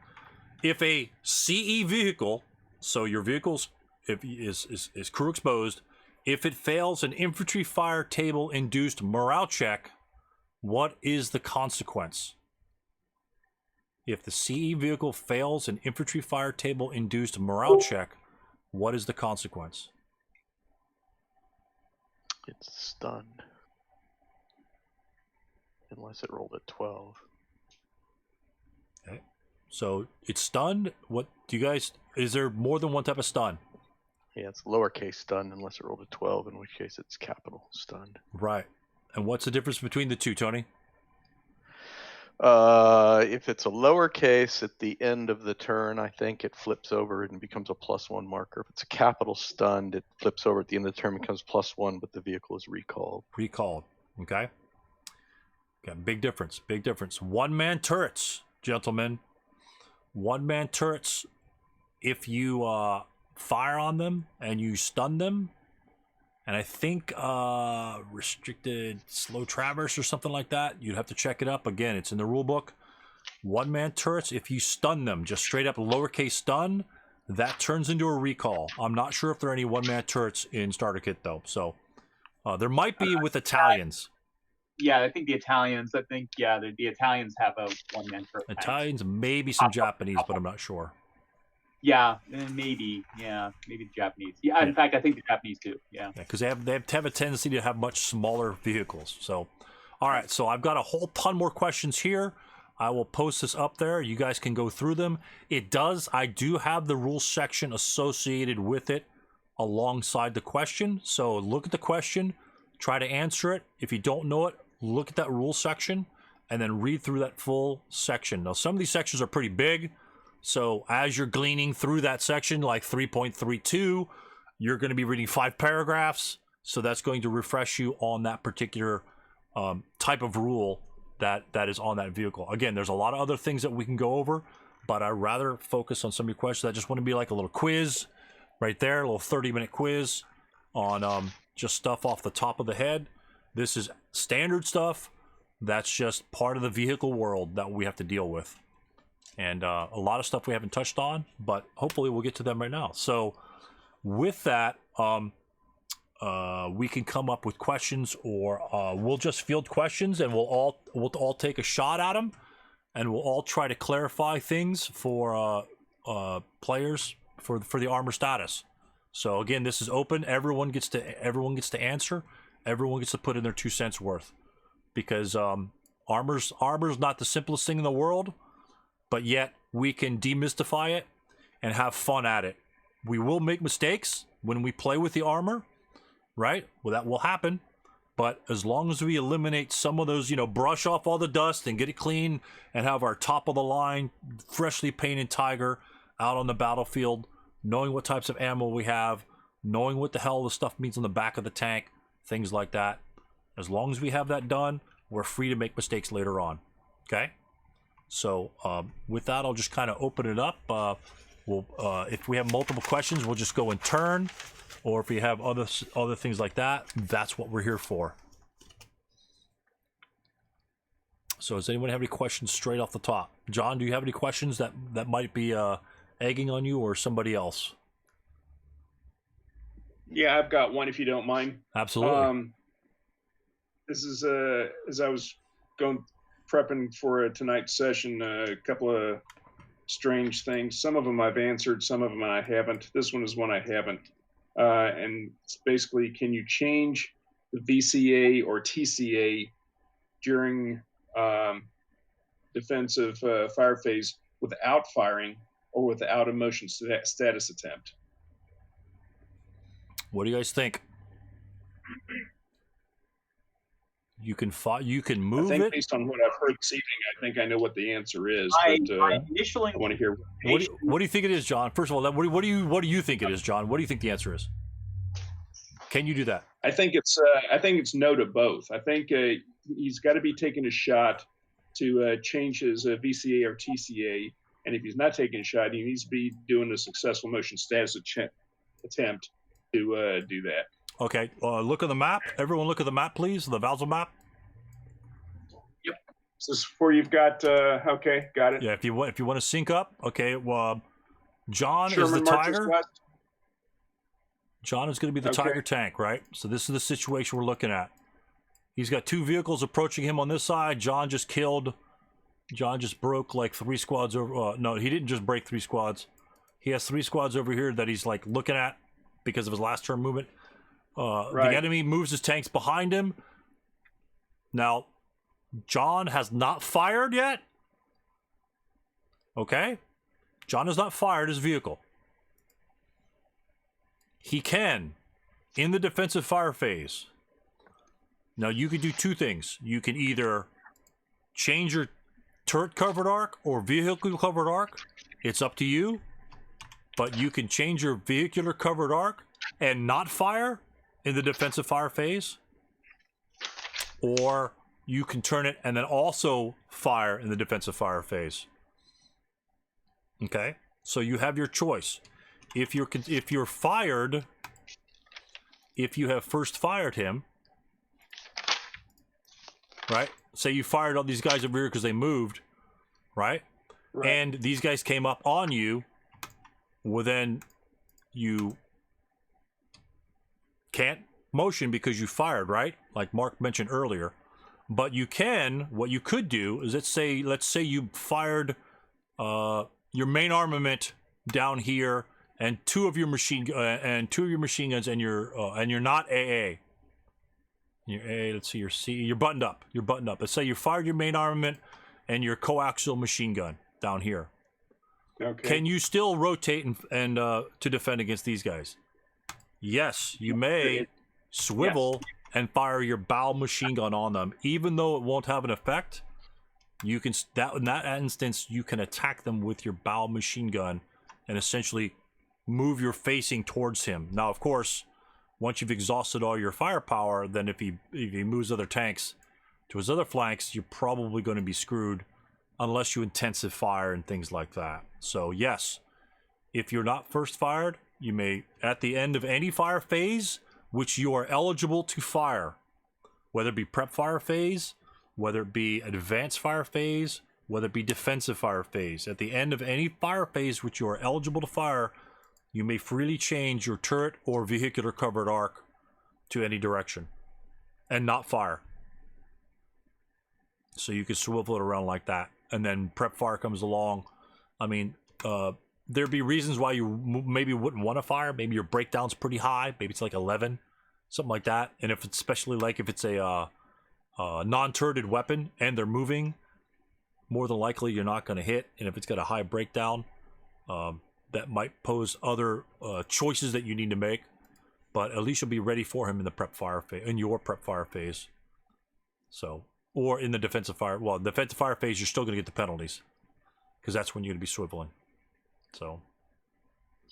If a CE vehicle, so your vehicle's is crew exposed, if it fails an infantry fire table induced morale check, what is the consequence? If the CE vehicle fails an infantry fire table induced morale check, what is the consequence? It's stunned. Unless it rolled a 12. Okay. So it's stunned. What do you guys? Is there more than one type of stun? Yeah, it's lowercase stunned unless it rolled a 12, in which case it's capital stunned. Right. And what's the difference between the two, Tony? If it's a lowercase at the end of the turn, I think it flips over and becomes a +1 marker. If it's a capital stunned, it flips over at the end of the turn, becomes +1, but the vehicle is recalled. Recalled. Okay. Got big difference. Big difference. One-man turrets, gentlemen. One-man turrets. If you fire on them and you stun them, and I think restricted slow traverse or something like that, you'd have to check it up. Again, it's in the rule book. One-man turrets, if you stun them, just straight up lowercase stun, that turns into a recall. I'm not sure if there are any one-man turrets in starter kit, though. So there might be with Italians. Yeah, I think the Italians. The Italians have a one-man turret. Italians, maybe some Japanese, but I'm not sure. Yeah, maybe. Yeah, maybe the Japanese. Yeah, in fact, I think the Japanese do. Yeah. Because they have a tendency to have much smaller vehicles. So, all right. So I've got a whole ton more questions here. I will post this up there. You guys can go through them. I do have the rules section associated with it alongside the question. So look at the question, try to answer it. If you don't know it, look at that rules section and then read through that full section. Now, some of these sections are pretty big. So as you're gleaning through that section, like 3.32, you're going to be reading 5 paragraphs. So that's going to refresh you on that particular type of rule that is on that vehicle. Again, there's a lot of other things that we can go over, but I'd rather focus on some of your questions. I just want to be like a little quiz right there, a little 30-minute quiz on just stuff off the top of the head. This is standard stuff. That's just part of the vehicle world that we have to deal with. And a lot of stuff we haven't touched on, but hopefully we'll get to them right now. So with that, we can come up with questions, or we'll just field questions, and we'll all take a shot at them, and we'll all try to clarify things for players for the armor status. So again, this is open. Everyone gets to answer. Everyone gets to put in their 2 cents worth, because armor's not the simplest thing in the world. But yet we can demystify it and have fun at it. We will make mistakes when we play with the armor, right? Well, that will happen. But as long as we eliminate some of those, brush off all the dust and get it clean and have our top of the line, freshly painted Tiger out on the battlefield, knowing what types of ammo we have, knowing what the hell the stuff means on the back of the tank, things like that. As long as we have that done, we're free to make mistakes later on. Okay? So with that, I'll just kind of open it up. We'll, if we have multiple questions, we'll just go in turn, or if we have other things like that, that's what we're here for. So does anyone have any questions straight off the top? John, do you have any questions that might be egging on you, or somebody else? Yeah, I've got one if you don't mind. Absolutely. This is as I was prepping for tonight's session, a couple of strange things. Some of them I've answered, some of them I haven't. This one is one I haven't. And it's basically, can you change the VCA or TCA during defensive fire phase without firing or without a motion status attempt? What do you guys think? You can move I think it. based on what I've heard this evening, I think I know what the answer is. I I want to hear. What do you think it is, John? First of all, what do you think it is, John? What do you think the answer is? Can you do that? I think it's no to both. I think he's got to be taking a shot to change his VCA or TCA, and if he's not taking a shot, he needs to be doing a successful motion status attempt to do that. Okay, look at the map. Everyone look at the map, please. The Valzel map. Yep. So this is where you've got, okay, got it. Yeah, if you want to sync up. Okay, well, John Sherman is the marches Tiger. west. John is going to be the Tiger tank, right? So this is the situation we're looking at. He's got two vehicles approaching him on this side. John just broke like 3 squads over. No, he didn't just break 3 squads. He has 3 squads over here that he's like looking at because of his last turn movement. Right. The enemy moves his tanks behind him. Now, John has not fired yet. Okay? John has not fired his vehicle. He can, in the defensive fire phase. Now, you can do 2 things. You can either change your turret covered arc or vehicle covered arc. It's up to you. But you can change your vehicular covered arc and not fire in the defensive fire phase, or you can turn it and then also fire in the defensive fire phase. Okay, so you have your choice. If you're fired, if you have first fired him, right? Say you fired all these guys over here because they moved, right? And these guys came up on you. Well, then you can't motion because you fired, right? Like Mark mentioned earlier. But you can, what you could do is let's say you fired your main armament down here and 2 of your machine guns and you're not AA. You're AA, let's see your C, you're buttoned up. Let's say you fired your main armament and your coaxial machine gun down here. Okay. Can you still rotate and to defend against these guys? Yes, you may swivel and fire your bow machine gun on them, even though it won't have an effect. You can in that instance you can attack them with your bow machine gun and essentially move your facing towards him. Now, of course, once you've exhausted all your firepower, then if he moves other tanks to his other flanks, you're probably going to be screwed unless you intensive fire and things like that. So yes, if you're not first fired, you may, at the end of any fire phase, which you are eligible to fire, whether it be prep fire phase, whether it be advanced fire phase, whether it be defensive fire phase, at the end of any fire phase which you are eligible to fire, you may freely change your turret or vehicular covered arc to any direction and not fire. So you can swivel it around like that. And then prep fire comes along. I mean, there'd be reasons why you maybe wouldn't want to fire. Maybe your breakdown's pretty high. Maybe it's like 11, something like that. And if it's especially like if it's a non-turreted weapon and they're moving, more than likely you're not going to hit. And if it's got a high breakdown, that might pose other choices that you need to make. But at least you'll be ready for him in the prep fire phase, in your prep fire phase. So, or in the defensive fire. Well, defensive fire phase, you're still going to get the penalties because that's when you're going to be swiveling. So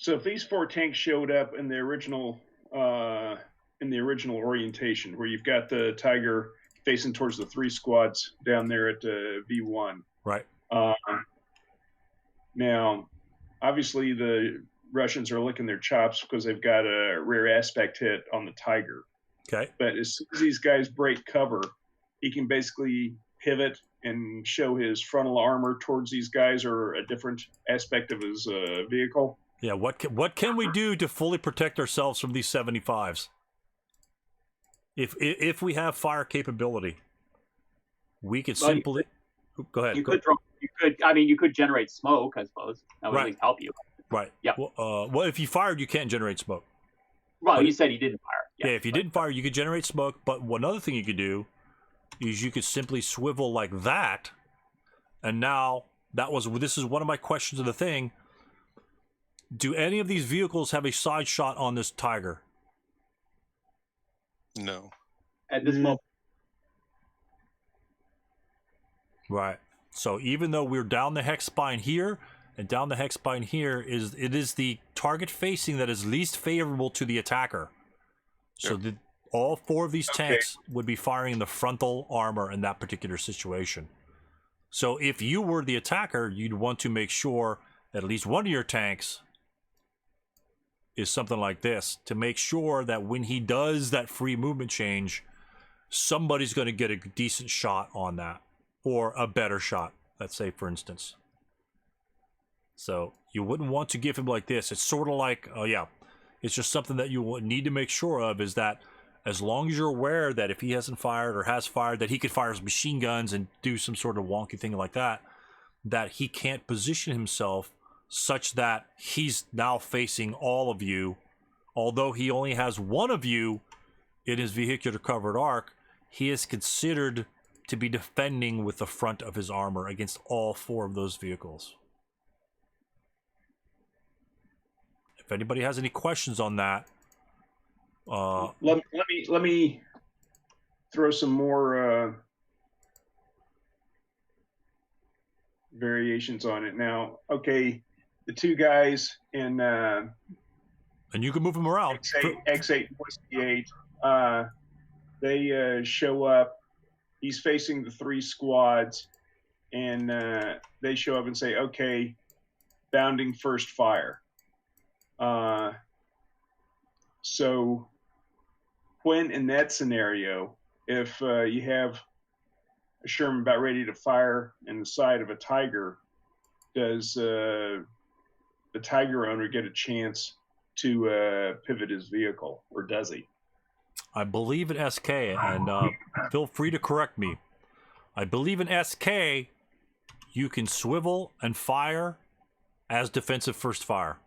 if these 4 tanks showed up in the original orientation, where you've got the Tiger facing towards the 3 squads down there at V1, right? Now, obviously the Russians are licking their chops because they've got a rear aspect hit on the Tiger. Okay. But as soon as these guys break cover, he can basically pivot and show his frontal armor towards these guys or a different aspect of his vehicle. Yeah, what can we do to fully protect ourselves from these 75s? If we have fire capability, we could simply go ahead. You could generate smoke, I suppose. That would at least help you. Right. Yeah. Well, if you fired, you can't generate smoke. Well, you said he didn't fire. Yeah, if you didn't fire, you could generate smoke. But one other thing you could do is you could simply swivel like that. And now this is one of my questions of the thing. Do any of these vehicles have a side shot on this Tiger? No. At this moment. Right. So even though we're down the hex spine here, and down the hex spine here is the target facing that is least favorable to the attacker. So all 4 of these tanks would be firing in the frontal armor in that particular situation. So if you were the attacker, you'd want to make sure at least one of your tanks is something like this to make sure that when he does that free movement change, somebody's going to get a decent shot on that, or a better shot, let's say, for instance. So you wouldn't want to give him like this. It's sort of like, it's just something that you need to make sure of, is that as long as you're aware that if he hasn't fired or has fired, that he could fire his machine guns and do some sort of wonky thing like that, that he can't position himself such that he's now facing all of you. Although he only has one of you in his vehicular covered arc, he is considered to be defending with the front of his armor against all 4 of those vehicles. If anybody has any questions on that, let me throw some more variations on it now. Okay, the 2 guys in and you can move them around. X8 and Whiskey 8. They show up. He's facing the 3 squads, and they show up and say, "Okay, bounding first fire." So when in that scenario, if you have a Sherman about ready to fire in the side of a Tiger, does the Tiger owner get a chance to pivot his vehicle, or does he? I believe in SK, and feel free to correct me. I believe in SK, you can swivel and fire as defensive first fire.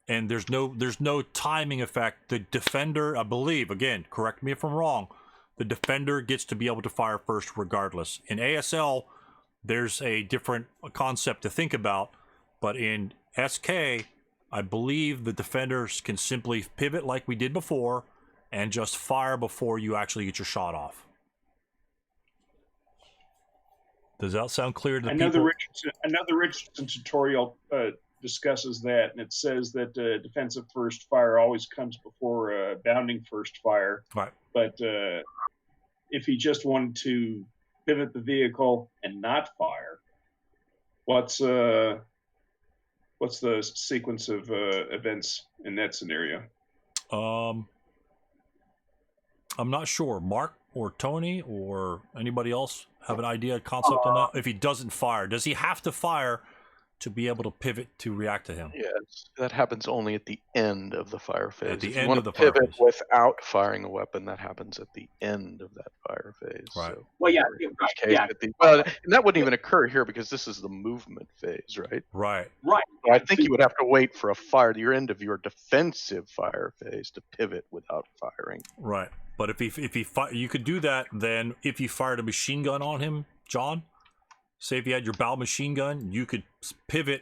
And there's no timing effect. The defender, I believe, again, correct me if I'm wrong, the defender gets to be able to fire first regardless. In ASL, there's a different concept to think about, but in SK, I believe the defenders can simply pivot like we did before and just fire before you actually get your shot off. Does that sound clear to the people? Another Richardson tutorial discusses that, and it says that defensive first fire always comes before bounding first fire. Right. But if he just wanted to pivot the vehicle and not fire, what's the sequence of events in that scenario? I'm not sure. Mark or Tony or anybody else have an idea, concept on that? If he doesn't fire, does he have to fire to be able to pivot to react to him? Yes, that happens only at the end of the fire phase. At the if end you want of the to fire pivot phase. without firing a weapon, that happens at the end of that fire phase. Right. So, Well, yeah, in right, this case, yeah. And that wouldn't even occur here because this is the movement phase, right? Right. Right. So I think you would have to wait for your end of your defensive fire phase to pivot without firing. Right. But if you could do that, then if you fired a machine gun on him, John, say if you had your bow machine gun, you could pivot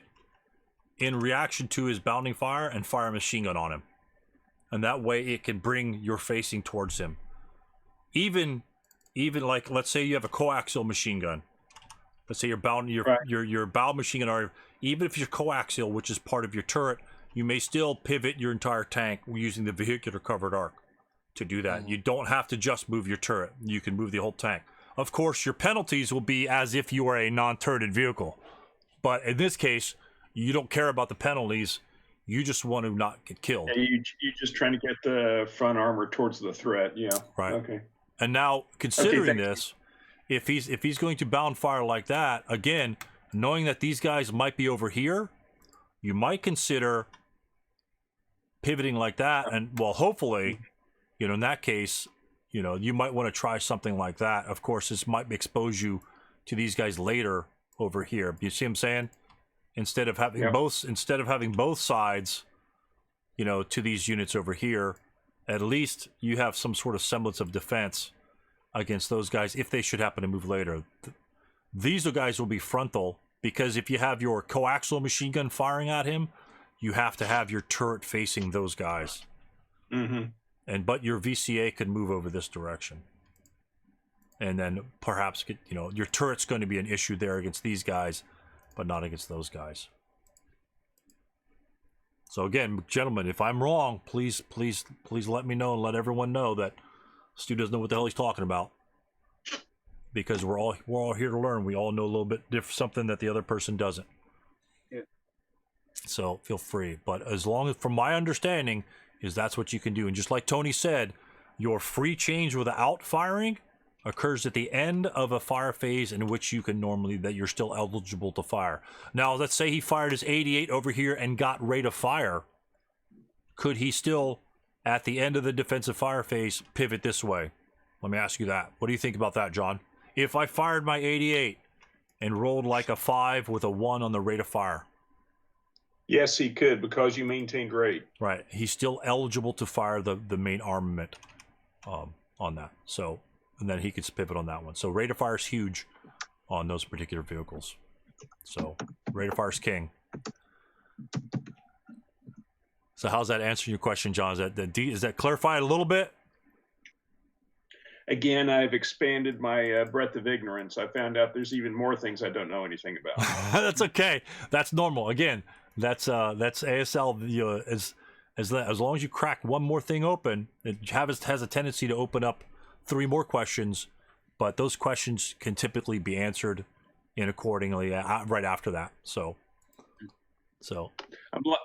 in reaction to his bounding fire and fire a machine gun on him. And that way it can bring your facing towards him. Even like, let's say you have a coaxial machine gun. Let's say your bow machine gun, or even if you're coaxial, which is part of your turret, you may still pivot your entire tank using the vehicular covered arc to do that. Mm-hmm. You don't have to just move your turret. You can move the whole tank. Of course, your penalties will be as if you were a non-turreted vehicle. But in this case, you don't care about the penalties. You just want to not get killed. Yeah, you're just trying to get the front armor towards the threat. Yeah. Right. Okay. And now, considering Okay, this, if he's going to bound fire like that, again, knowing that these guys might be over here, you might consider pivoting like that. And, well, hopefully, in that case, you might want to try something like that. Of course, this might expose you to these guys later over here. You see what I'm saying? Instead of having both sides, to these units over here, at least you have some sort of semblance of defense against those guys if they should happen to move later. These guys will be frontal, because if you have your coaxial machine gun firing at him, you have to have your turret facing those guys. Mm-hmm. But your VCA could move over this direction. And then perhaps, your turret's going to be an issue there against these guys, but not against those guys. So again, gentlemen, if I'm wrong, please let me know and let everyone know that Stu doesn't know what the hell he's talking about. Because we're all here to learn. We all know a little bit something that the other person doesn't. Yeah. So feel free. But as long as, from my understanding, is that's what you can do. And just like Tony said, your free change without firing occurs at the end of a fire phase in which you can that you're still eligible to fire. Now, let's say he fired his 88 over here and got rate of fire. Could he still, at the end of the defensive fire phase, pivot this way? Let me ask you that. What do you think about that, John? If I fired my 88 and rolled like a 5 with a 1 on the rate of fire. Yes, he could, because you maintained rate. Right. He's still eligible to fire the main armament on that. So, and then he could pivot on that one. So rate of fire is huge on those particular vehicles. So rate of fire is king. So how's that answering your question, John? Is that clarified a little bit? Again, I've expanded my breadth of ignorance. I found out there's even more things I don't know anything about. That's okay. That's normal. Again, that's ASL. As long as you crack one more thing open, it has a tendency to open up 3 more questions, but those questions can typically be answered in accordingly right after that. So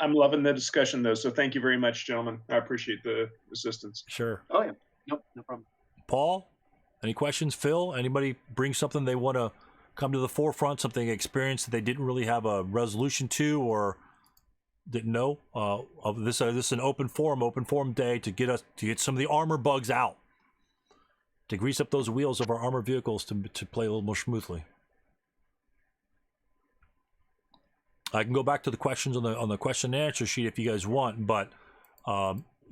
I'm loving the discussion though. So thank you very much, gentlemen. I appreciate the assistance. Sure. Oh yeah. Nope. No problem. Paul, any questions? Phil, anybody bring something they want to come to the forefront, something experienced that they didn't really have a resolution to or didn't know? This is an open forum day to get some of the armor bugs out, to grease up those wheels of our armored vehicles to play a little more smoothly. I can go back to the questions on the question and answer sheet if you guys want, but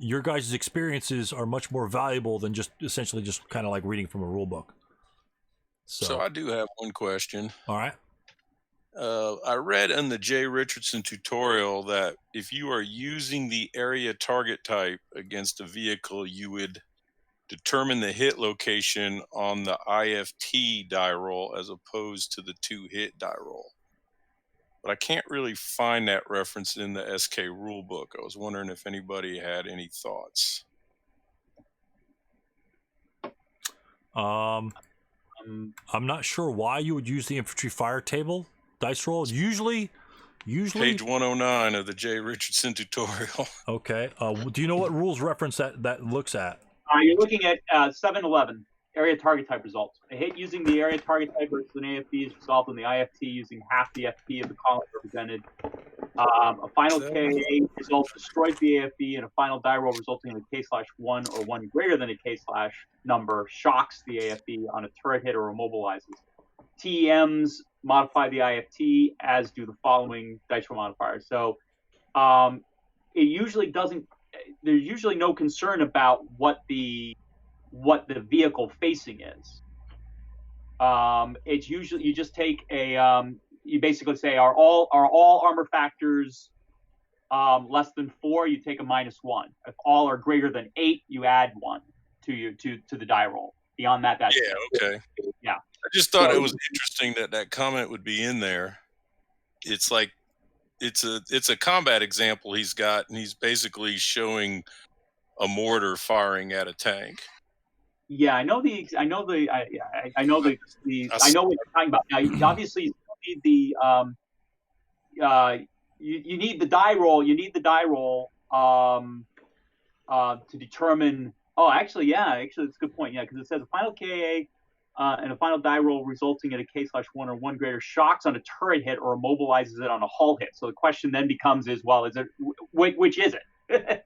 your guys' experiences are much more valuable than just essentially just kind of like reading from a rule book. So I do have one question. All right. I read in the Jay Richardson tutorial that if you are using the area target type against a vehicle, you would determine the hit location on the IFT die roll as opposed to the 2-hit die roll. But I can't really find that reference in the SK rulebook. I was wondering if anybody had any thoughts. I'm not sure why you would use the infantry fire table dice roll. Usually Page 109 of the Jay Richardson tutorial. Okay. Do you know what rules reference that looks at? You're looking at 711. Area target type results. A hit using the area target type versus an AFB is resolved on the IFT using half the FP of the column represented. A final K result destroys the AFB, and a final die roll resulting in a K/1 or 1 greater than a K/ number shocks the AFB on a turret hit or immobilizes. TEMs modify the IFT, as do the following dice roll modifiers. So it usually doesn't. There's usually no concern about what the vehicle facing is. It's usually you just take a you basically say are all armor factors less than 4, you take a -1. If all are greater than 8, you add 1 to the die roll. Beyond that, that's okay. Yeah. I just thought it was interesting that comment would be in there. It's like it's a combat example he's got, and he's basically showing a mortar firing at a tank. Yeah, I know what you're talking about. Now, obviously, you need you need the die roll. You need the die roll to determine. Oh, actually, it's a good point. Yeah, because it says a final KA and a final die roll resulting in a K/1 or 1 greater shocks on a turret hit or immobilizes it on a hull hit. So the question then becomes: is it which is it?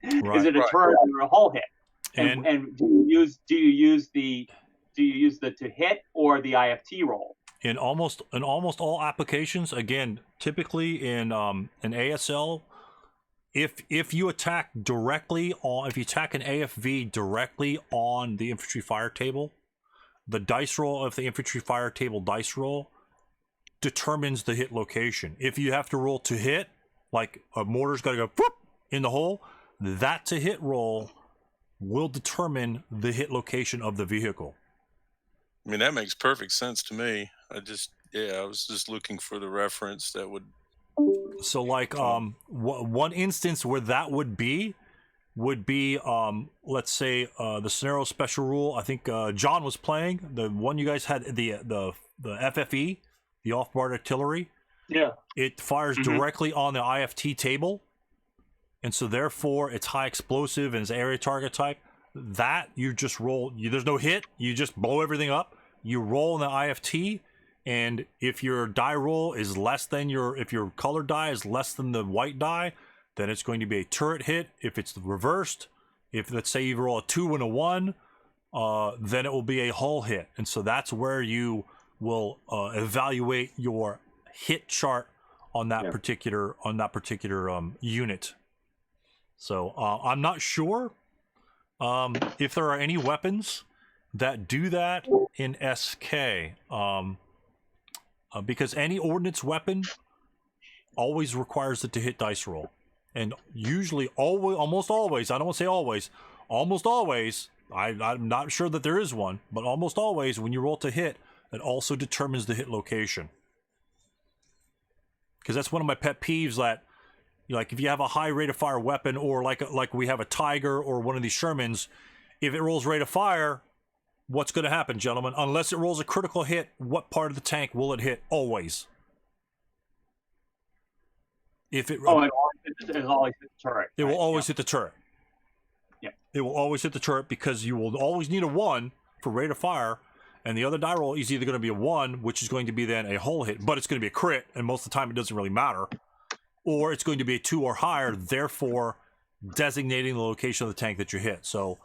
Is it a turret or a hull hit? And do you use the to hit or the IFT roll? In almost all applications, again, typically in an ASL, if you attack an AFV directly on the infantry fire table, the dice roll of the infantry fire table dice roll determines the hit location. If you have to roll to hit, like a mortar's got to go whoop in the hole, that to hit roll will determine the hit location of the vehicle. I mean, that makes perfect sense to me. I was just looking for the reference that would. So, like, one instance where that would be, let's say, the scenario special rule. I think John was playing the one you guys had, the FFE, the off-board artillery. Yeah. It fires directly on the IFT table, and so therefore it's high explosive and it's area target type. That you just roll. There's no hit. You just blow everything up. You roll in the IFT, and if your die roll is less than if your colored die is less than the white die, then it's going to be a turret hit. If it's reversed, if let's say you roll a 2 and a 1, then it will be a hull hit. And so that's where you will evaluate your hit chart on that particular unit. So I'm not sure if there are any weapons that do that in SK, because any ordnance weapon always requires it to hit dice roll, and usually almost always, I don't want to say always, almost always, I'm not sure that there is one, but almost always when you roll to hit, it also determines the hit location. Because that's one of my pet peeves, that like if you have a high rate of fire weapon, or like we have a Tiger or one of these Shermans, if it rolls rate of fire, what's going to happen, gentlemen? Unless it rolls a critical hit, what part of the tank will it hit? Always. If it it'll always hit the turret. It will always hit the turret. Yeah. It will always hit the turret, because you will always need a 1 for rate of fire, and the other die roll is either going to be a 1, which is going to be then a hull hit, but it's going to be a crit, and most of the time it doesn't really matter, or it's going to be a 2 or higher, therefore designating the location of the tank that you hit. So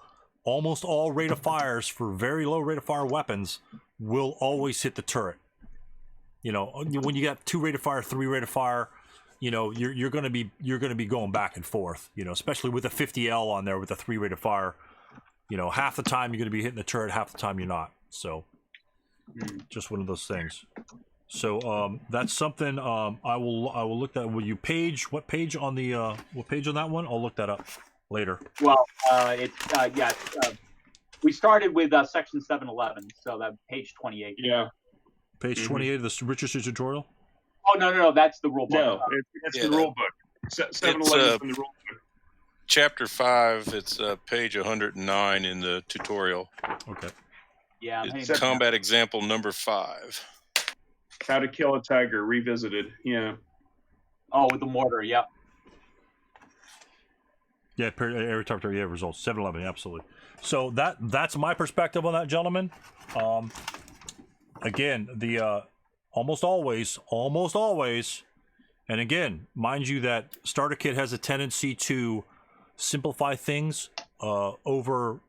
almost all rate of fires for very low rate of fire weapons will always hit the turret. You know, when you got 2 rate of fire, 3 rate of fire, you know, you're going to be going back and forth, you know, especially with a 50L on there with a 3 rate of fire. You know, half the time you're going to be hitting the turret, half the time you're not. So just one of those things. So that's something I will look at. Will you page what page on the what page on that one? I'll look that up later. Well, we started with section 711, so that page 28. Yeah. Page 28 of the Richardson tutorial. Oh no, that's the rule book. No, it's the rule book. 711 is in the rule book. Chapter 5, it's page 109 in the tutorial. Okay. Yeah. It's combat example number 5. How to kill a tiger revisited. Yeah. Oh, with the mortar. Yep. Yeah, every time results 711, absolutely. So that's my perspective on that, gentlemen. Again, the almost always, and again, mind you that Starter Kit has a tendency to simplify things over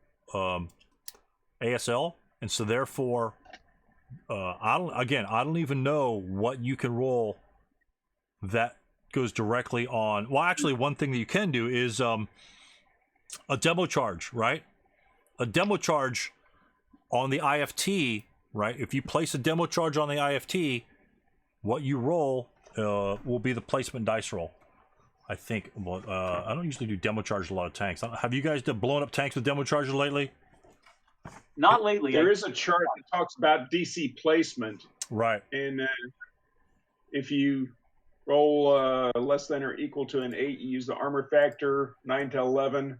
ASL, and so therefore, I don't even know what you can roll that goes directly on. Well, actually, one thing that you can do is a demo charge, right? A demo charge on the IFT, right? If you place a demo charge on the IFT, what you roll will be the placement dice roll. I think. Well, I don't usually do demo charge a lot of tanks. Have you guys blown up tanks with demo charges lately? Not lately. There is a chart that talks about DC placement. Right. And if you roll less than or equal to an 8, you use the armor factor. 9 to 11,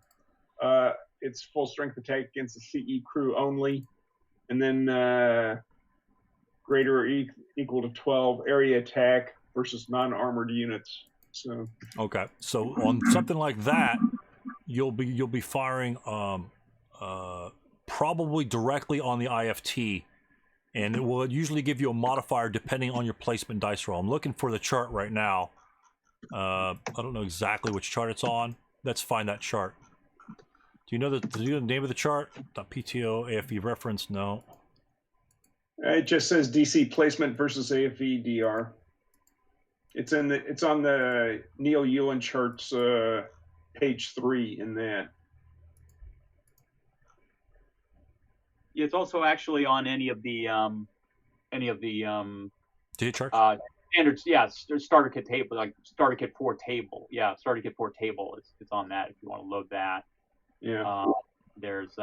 it's full strength attack against the CE crew only. And then greater or equal to 12, area attack. versus non-armored units. So Okay, so on something like that, you'll be firing probably directly on the IFT, and it will usually give you a modifier depending on your placement dice roll. I'm looking for the chart right now. I don't know exactly which chart it's on. Let's find that chart. Do you know the name of the chart? .pto AFE reference? No. it just says DC placement versus AFE DR. It's on the Neil Ewan charts, page 3 in that. It's also actually on any of the D charts? standards. Yeah, starter kit table, like starter kit 4 table. Yeah, starter kit 4 table. It's on that if you want to load that. Yeah. There's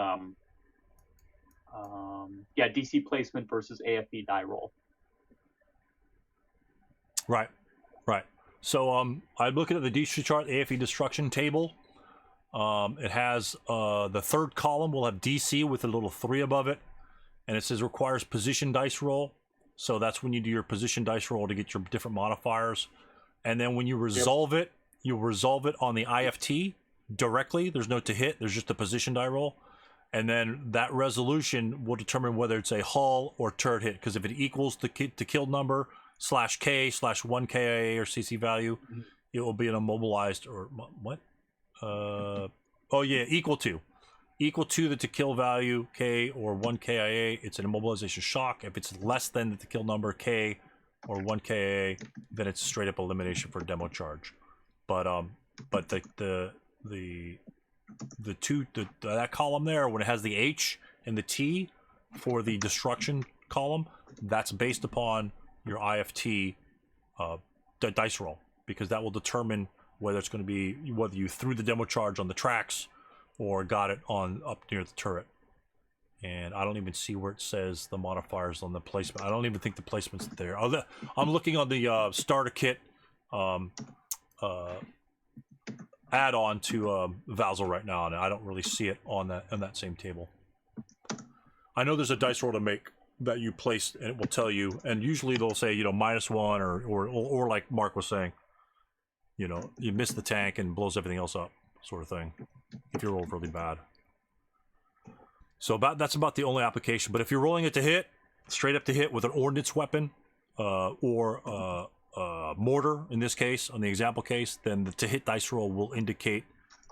DC placement versus AFE die roll. Right. So I'm looking at the DC chart, AFE destruction table. It has the third column will have DC with a little 3 above it, and it says requires position dice roll. So that's when you do your position dice roll to get your different modifiers, and then when you resolve it, you resolve it on the IFT directly. There's no to hit. There's just a position die roll, and then that resolution will determine whether it's a hull or turret hit. Because if it equals the kill number /K/1 KIA or CC value, it will be an immobilized or what? Equal to the to kill value K or 1 KIA, it's an immobilization shock. If it's less than the to kill number K or 1 KIA, then it's straight up elimination for demo charge. But that column there, when it has the H and the T for the destruction column, that's based upon your IFT dice roll, because that will determine whether it's going to be whether you threw the demo charge on the tracks or got it on up near the turret. And I don't even see where it says the modifiers on the placement. I don't even think the placement's there. I'm looking on the starter kit add-on to Vassal right now, and I don't really see it on that same table. I know there's a dice roll to make that you place, and it will tell you. And usually they'll say -1 or like Mark was saying, you miss the tank and blows everything else up, sort of thing, if you roll really bad. So that's about the only application. But if you're rolling it to hit, straight up to hit with an ordnance weapon or mortar, in this case, on the example case, then the to hit dice roll will indicate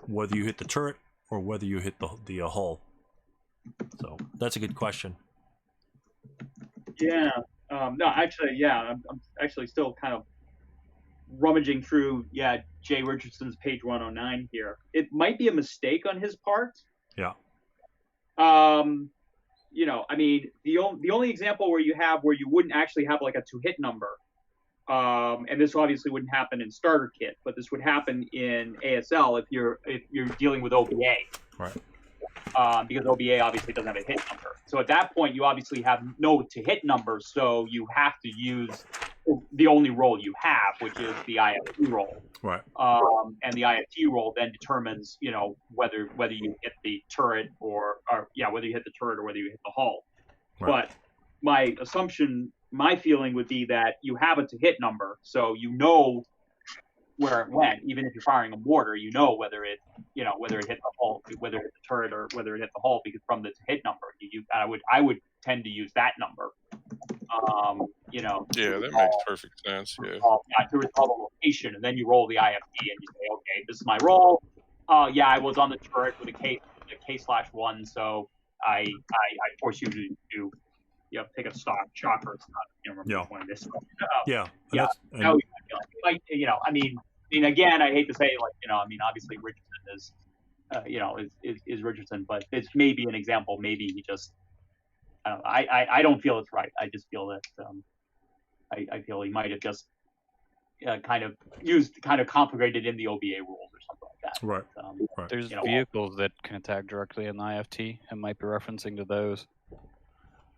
whether you hit the turret or whether you hit the hull. So that's a good question. Yeah. No, actually, yeah. I'm actually still kind of rummaging through, Jay Richardson's page 109 here. It might be a mistake on his part. Yeah. I mean, the only example where you wouldn't actually have like a to hit number, and this obviously wouldn't happen in starter kit, but this would happen in ASL if you're dealing with OBA. Right. Because OBA obviously doesn't have a hit number. So at that point, you obviously have no to hit number, so you have to use the only roll you have, which is the IFT roll. Right. And the IFT roll then determines, whether you hit the turret or whether you hit the turret or whether you hit the hull. Right. But my assumption, my feeling would be that you have a to hit number, so you know where it went. Even if you're firing a mortar, whether it hit the hull, whether it hit the turret or whether it hit the hull, because from the to hit number, I would tend to use that number. Yeah, that makes perfect sense. Yeah. To resolve a location, and then you roll the IFT and you say, okay, this is my roll. I was on the turret with a K/1, so I force you to take a shot or not. I can't remember which one it is. Again, I hate to say, obviously Richardson is Richardson, but it's maybe an example. Maybe he just, I don't feel it's right. I just feel that I feel he might have just kind of complicated in the OBA rules or something like that. Right. Right. There's vehicles that can attack directly in the IFT, and might be referencing to those.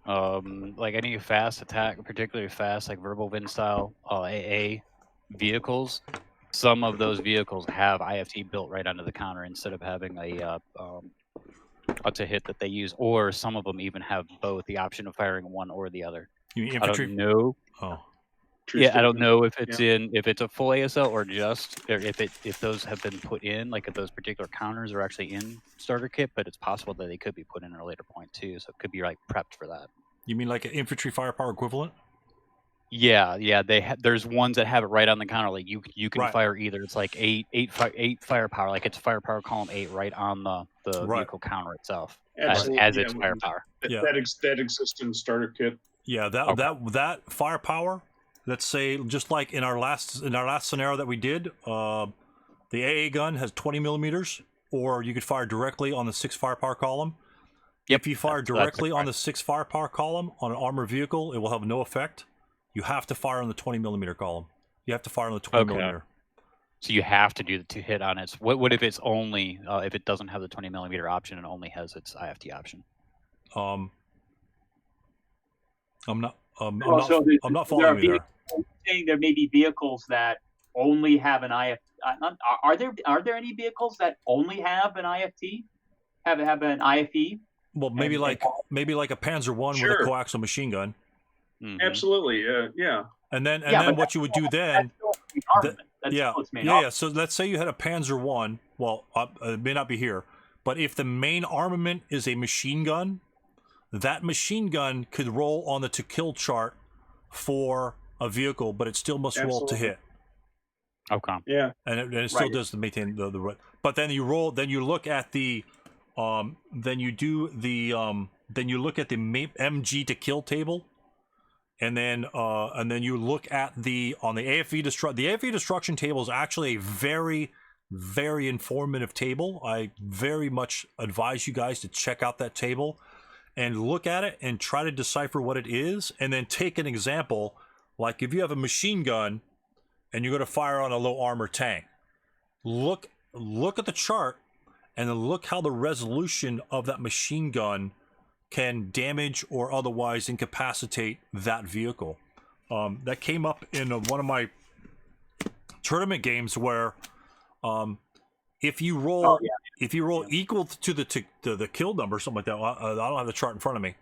Like any fast attack, particularly fast, like verbal wind style AA vehicles. Some of those vehicles have IFT built right onto the counter instead of having a to hit that they use, or some of them even have both, the option of firing one or the other. You mean infantry? I don't know. Oh. True Yeah, I don't statement. know if it's if it's a full ASL or just or if those have been put in, like if those particular counters are actually in starter kit, but it's possible that they could be put in at a later point too. So it could be like prepped for that. You mean like an infantry firepower equivalent? Yeah, there's ones that have it right on the counter. Like you can Right. fire either. It's like eight firepower. Like it's firepower column 8 right on the Right. vehicle counter itself Absolutely, as yeah, its firepower. Yeah. That exists in starter kit. Yeah, that firepower. Let's say just like in our last scenario that we did, the AA gun has 20 millimeters, or you could fire directly on the 6 firepower column. Yep, If you fire directly on the 6 firepower column on an armored vehicle, it will have no effect. You have to fire on the 20 millimeter column. You have to fire on the 20 millimeter. So you have to do the 2 hit on its. What if it's only if it doesn't have the 20 millimeter option and only has its IFT option? I'm not. I'm Also, not following you there. Saying there may be vehicles that only have an IFT. Are there any vehicles that only have an IFT? Have an IFE? Well, maybe like a Panzer I with Sure. a coaxial machine gun. Mhm. Absolutely, yeah. And then but what you would do then? Yeah. So let's say you had a Panzer I. Well, it may not be here, but if the main armament is a machine gun, that machine gun could roll on the to kill chart for a vehicle, but it still must roll to Absolutely. hit. Okay. Yeah. And it still does maintain the. But then you roll. Then you look at the. Then you do the. Then you look at the MG to kill table. And then you look at on the AFV destruction. The AFV destruction table is actually a very, very informative table. I very much advise you guys to check out that table and look at it and try to decipher what it is, and then take an example. Like if you have a machine gun and you're going to fire on a low armor tank, look at the chart and then look how the resolution of that machine gun can damage or otherwise incapacitate that vehicle. That came up in one of my tournament games where if you roll equal to the kill number, something like that. I don't have the chart in front of me,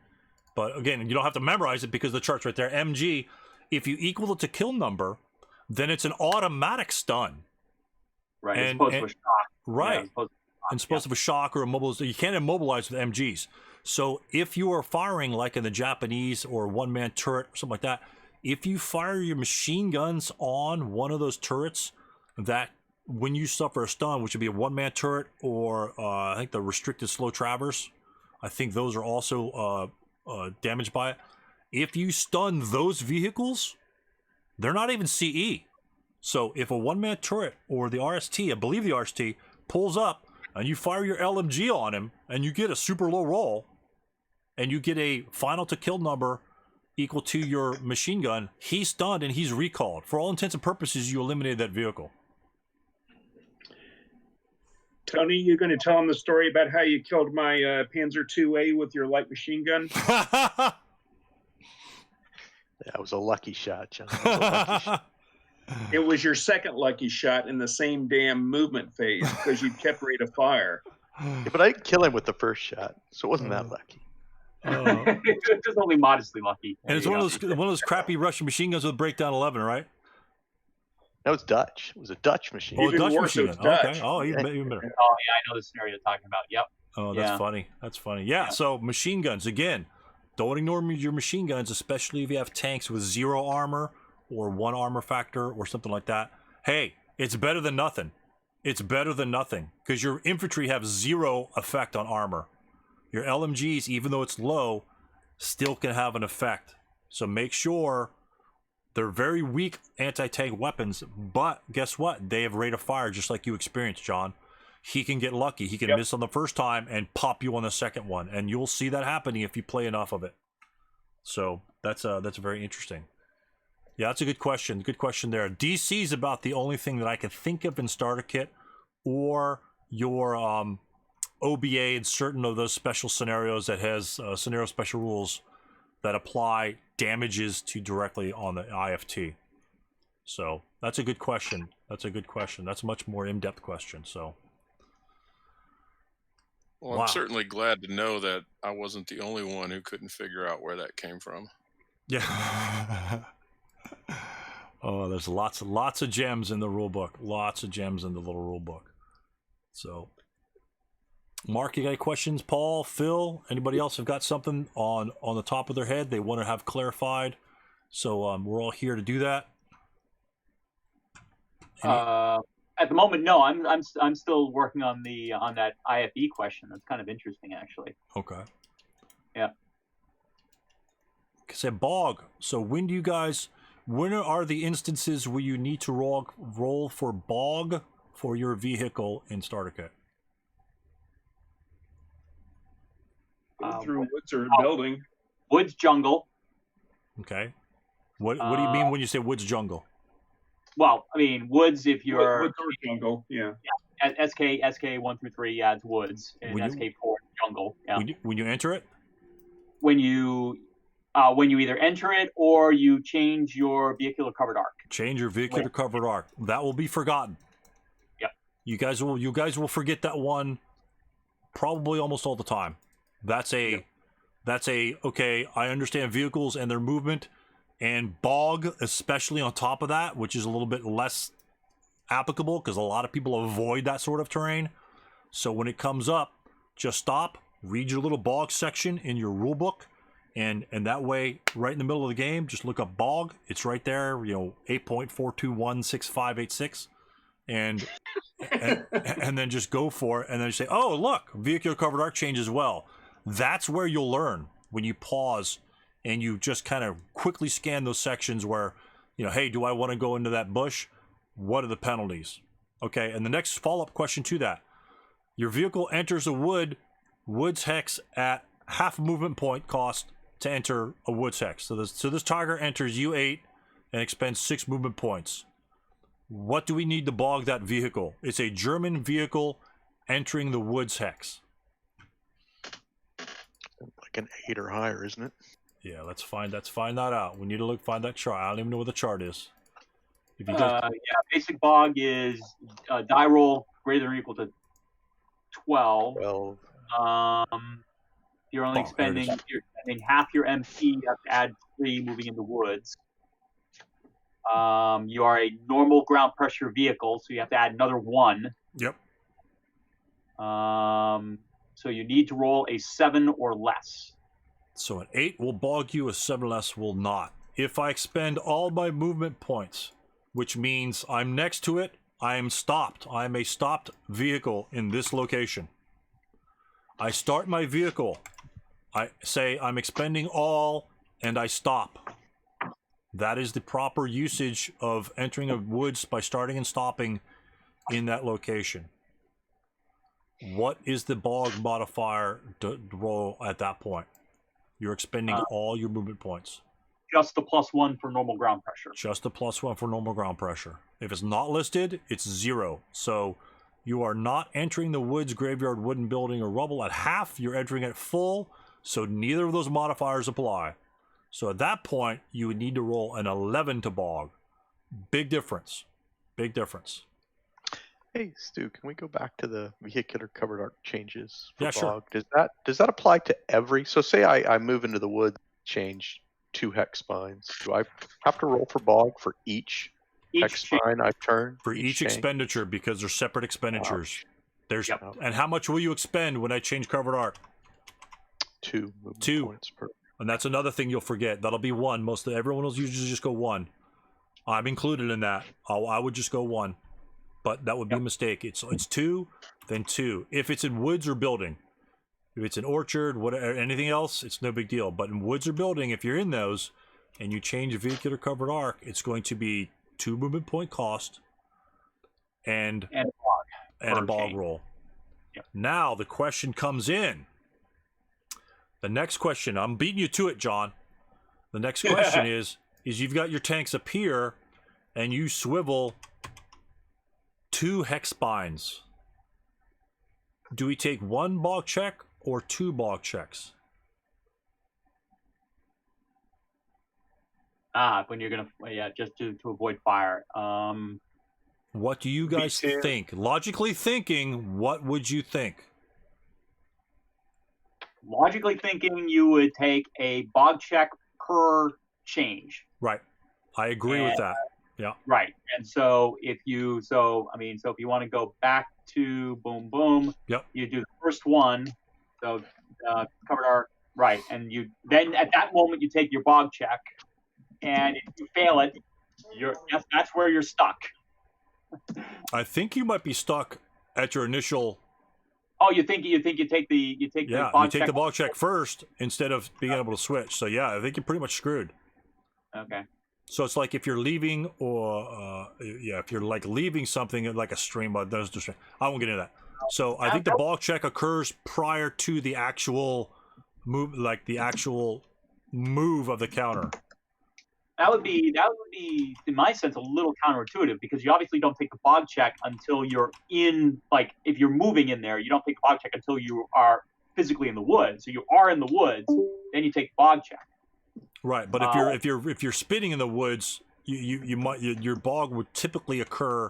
but again, you don't have to memorize it because the chart's right there. MG, if you equal it to kill number, then it's an automatic stun. Right. As opposed to a shock. Right. Yeah, and supposed to have a shock or immobilize. You can't immobilize with MGs. So if you are firing like in the Japanese or one-man turret, something like that, if you fire your machine guns on one of those turrets, that when you suffer a stun, which would be a one-man turret or I think the restricted slow traverse, I think those are also damaged by it. If you stun those vehicles, they're not even CE. So if a one-man turret or the RST, I believe the RST, pulls up and you fire your LMG on him and you get a super low roll and you get a final to kill number equal to your machine gun, he's stunned and he's recalled. For all intents and purposes, you eliminated that vehicle. Tony, you going to tell him the story about how you killed my Panzer IIA with your light machine gun? That was a lucky shot, John. That was a lucky shot. It was your second lucky shot in the same damn movement phase because you kept rate of fire. Yeah, but I didn't kill him with the first shot, so it wasn't that lucky. It's just only modestly lucky. And it's one of those crappy Russian machine guns with breakdown 11, right? That was Dutch. It was a Dutch machine. Oh, Even Dutch worse, machine it was gun. Okay. Dutch. Oh, even better. Oh yeah, I know the scenario you're talking about. Yep. Oh, that's Yeah. funny. That's funny. Yeah, so machine guns, again, don't ignore your machine guns, especially if you have tanks with 0 armor or 1 armor factor or something like that. Hey, it's better than nothing. It's better than nothing because your infantry have 0 effect on armor. Your LMGs, even though it's low, still can have an effect. So make sure they're very weak anti-tank weapons, but guess what? They have rate of fire just like you experienced, John. He can get lucky. He can miss on the first time and pop you on the second one, and you'll see that happening if you play enough of it. So that's very interesting. Yeah, that's a good question. Good question there. DC is about the only thing that I can think of in starter kit, or your OBA in certain of those special scenarios that has scenario special rules that apply damages to directly on the IFT. So that's a good question. That's a good question. That's a much more in-depth question. So. Well, I'm certainly glad to know that I wasn't the only one who couldn't figure out where that came from. Yeah. Oh, there's lots of gems in the rule book. Lots of gems in the little rule book. So, Mark, you got any questions? Paul, Phil, anybody else have got something on the top of their head they want to have clarified? So we're all here to do that. At the moment, no. I'm still working on that IFE question. That's kind of interesting, actually. Okay. Yeah. Say bog. So when are the instances where you need to roll for bog for your vehicle in starter kit? Through woods or building. Woods, jungle. Okay. What do you mean when you say woods jungle? Well, I mean woods if you're woods or jungle. Yeah. SK 1 through 3 adds woods, and SK 4 jungle. Yeah. When you enter it. When you either enter it or you change your vehicular covered arc. Change your vehicular covered arc. That will be forgotten. Yep. You guys will forget that one probably almost all the time. That's okay, I understand vehicles and their movement, and bog, especially on top of that, which is a little bit less applicable because a lot of people avoid that sort of terrain. So when it comes up, just stop, read your little bog section in your rule book, and that way, right in the middle of the game, just look up bog. It's right there, 8.4216586, and then just go for it, and then you say, oh, look, vehicular covered arc change as well. That's where you'll learn, when you pause and you just kind of quickly scan those sections where, hey, do I want to go into that bush? What are the penalties? Okay, and the next follow-up question to that. Your vehicle enters a woods hex at half movement point cost to enter a woods hex. So this tiger enters U8 and expends 6 movement points. What do we need to bog that vehicle? It's a German vehicle entering the woods hex. Like an 8 or higher, isn't it? Yeah, let's find that out. We need to find that chart. I don't even know what the chart is. If you basic bog is die roll greater than or equal to 12. 12. You're only spending half your MP. You have to add 3 moving into woods. You are a normal ground pressure vehicle, so you have to add another 1. Yep. So you need to roll a 7 or less. So an 8 will bog you, a 7 or less will not. If I expend all my movement points, which means I'm next to it, I am stopped. I am a stopped vehicle in this location. I start my vehicle. I say I'm expending all, and I stop. That is the proper usage of entering a woods by starting and stopping in that location. What is the bog modifier to roll at that point? You're expending all your movement points. Just the +1 for normal ground pressure. Just the +1 for normal ground pressure. If it's not listed, it's 0. So you are not entering the woods, graveyard, wooden building, or rubble at half. You're entering at full, so neither of those modifiers apply. So at that point, you would need to roll an 11 to bog. Big difference. Big difference. Hey, Stu, can we go back to the vehicular covered arc changes for Yeah, bog? sure. Does that apply to every? So say I move into the woods, change 2 hex spines. Do I have to roll for bog for each hex spine I turn? For each expenditure, because they're separate expenditures. There's And how much will you expend when I change covered arc? 2 movement 2 points per. And that's another thing you'll forget. That'll be 1. Everyone will usually just go 1. I'm included in that. I would just go 1. But that would be a mistake. It's 2, then 2. If it's in woods or building. If it's an orchard, whatever, anything else, it's no big deal. But in woods or building, if you're in those and you change a vehicular covered arc, it's going to be 2 movement point cost and a bog roll. Yep. Now the question comes in. The next question, I'm beating you to it, John. The next question is you've got your tanks up here and you swivel 2 hex spines. Do we take 1 bog check or 2 bog checks? When you're gonna, just to avoid fire. What do you guys think? Logically thinking, what would you think? Logically thinking, you would take a bog check per change. Right. I agree with that. Yeah. Right. And so if you want to go back to boom boom, Yep. you do the first one, so covered arc, right, and you then at that moment you take your bog check, and if you fail it, that's where you're stuck. I think you might be stuck at your initial. Oh, you take the bog check. The bog check first instead of being able to switch. So yeah, I think you're pretty much screwed. Okay. So it's like if you're leaving, or if you're like leaving something like a stream, but there's just I won't get into that. So I think the bog check occurs prior to the actual move, like the actual move of the counter. That would be, in my sense, a little counterintuitive, because you obviously don't take the bog check until you're in, like, if you're moving in there, you don't take the bog check until you are physically in the woods. So you are in the woods, then you take the bog check. Right, but if you're spinning in the woods, your bog would typically occur,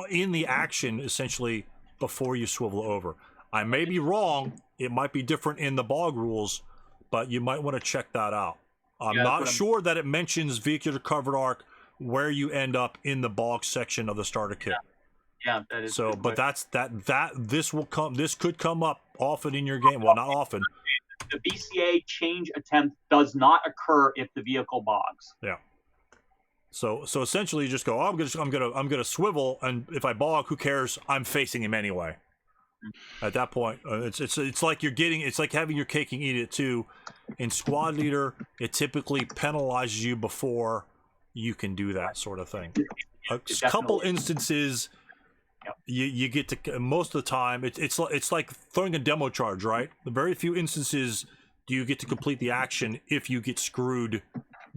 in the action essentially before you swivel over. I may be wrong. It might be different in the bog rules, but you might want to check that out. I'm not sure that it mentions vehicular covered arc where you end up in the bog section of the starter kit. Yeah, that is so. But this could come up often in your game. Well, not often. The BCA change attempt does not occur if the vehicle bogs. Yeah. So essentially, you just go. Oh, I'm gonna swivel, and if I bog, who cares? I'm facing him anyway. At that point, it's like it's like having your cake and eat it too. In squad leader, it typically penalizes you before you can do that sort of thing. A couple instances, you get to, most of the time it's like throwing a demo charge, right? The very few instances do you get to complete the action if you get screwed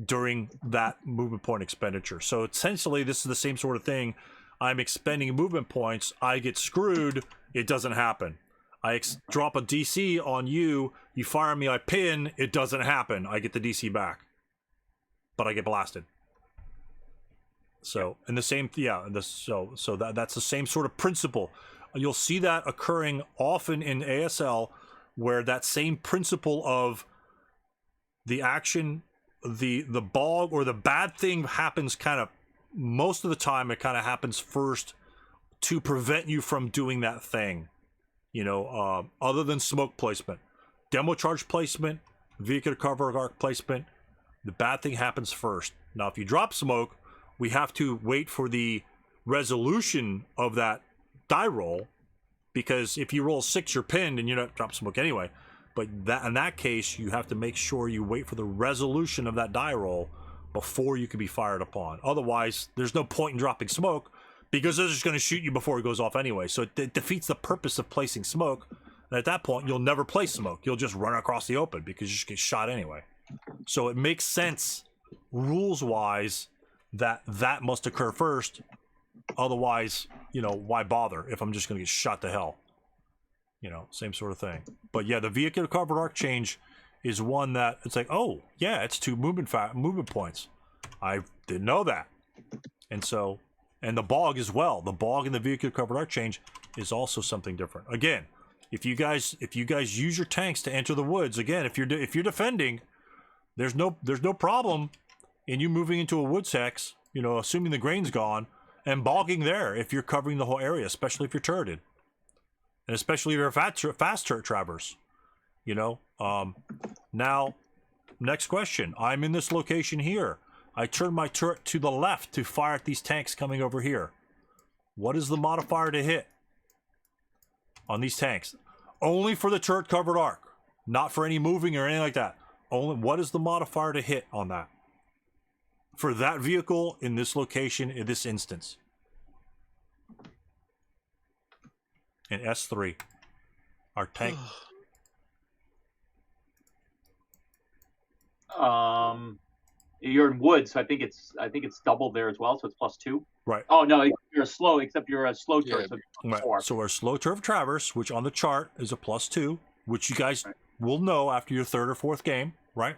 during that movement point expenditure. So essentially, this is the same sort of thing. I'm expending movement points. I get screwed. It doesn't happen. I drop a DC on you. You fire me. I pin. It doesn't happen. I get the DC back, but I get blasted. So, and the same, that's the same sort of principle. You'll see that occurring often in ASL, where that same principle of the action, the bog or the bad thing happens kind of most of the time. It kind of happens first to prevent you from doing that thing. Other than smoke placement, demo charge placement, vehicular cover arc placement, the bad thing happens first. Now, if you drop smoke, we have to wait for the resolution of that die roll, because if you roll 6, you're pinned and you're not drop smoke anyway. But in that case, you have to make sure you wait for the resolution of that die roll before you can be fired upon. Otherwise, there's no point in dropping smoke, because they're just going to shoot you before it goes off anyway. So it defeats the purpose of placing smoke. And at that point, you'll never place smoke. You'll just run across the open because you just get shot anyway. So it makes sense, rules-wise, that must occur first. Otherwise, why bother if I'm just going to get shot to hell? Same sort of thing. But yeah, the vehicular covered arc change is one that it's like, oh, yeah, it's 2 movement points. I didn't know that. And the bog as well. The bog and the vehicular covered arc change is also something different. Again, if you guys use your tanks to enter the woods, again, if you're defending, there's no problem in you moving into a woods hex, assuming the grain's gone, and bogging there if you're covering the whole area, especially if you're turreted, and especially if you're a fast turret traverse. Now, next question. I'm in this location here. I turn my turret to the left to fire at these tanks coming over here. What is the modifier to hit on these tanks? Only for the turret covered arc, not for any moving or anything like that. Only what is the modifier to hit on that for that vehicle in this location in this instance? In S3, our tank. You're in woods, so I think it's doubled there as well, so it's +2. Right. Oh no, you're a slow turret, so right. 4. So our slow turf traverse, which on the chart is a +2, which you guys will know after your 3rd or 4th game, right?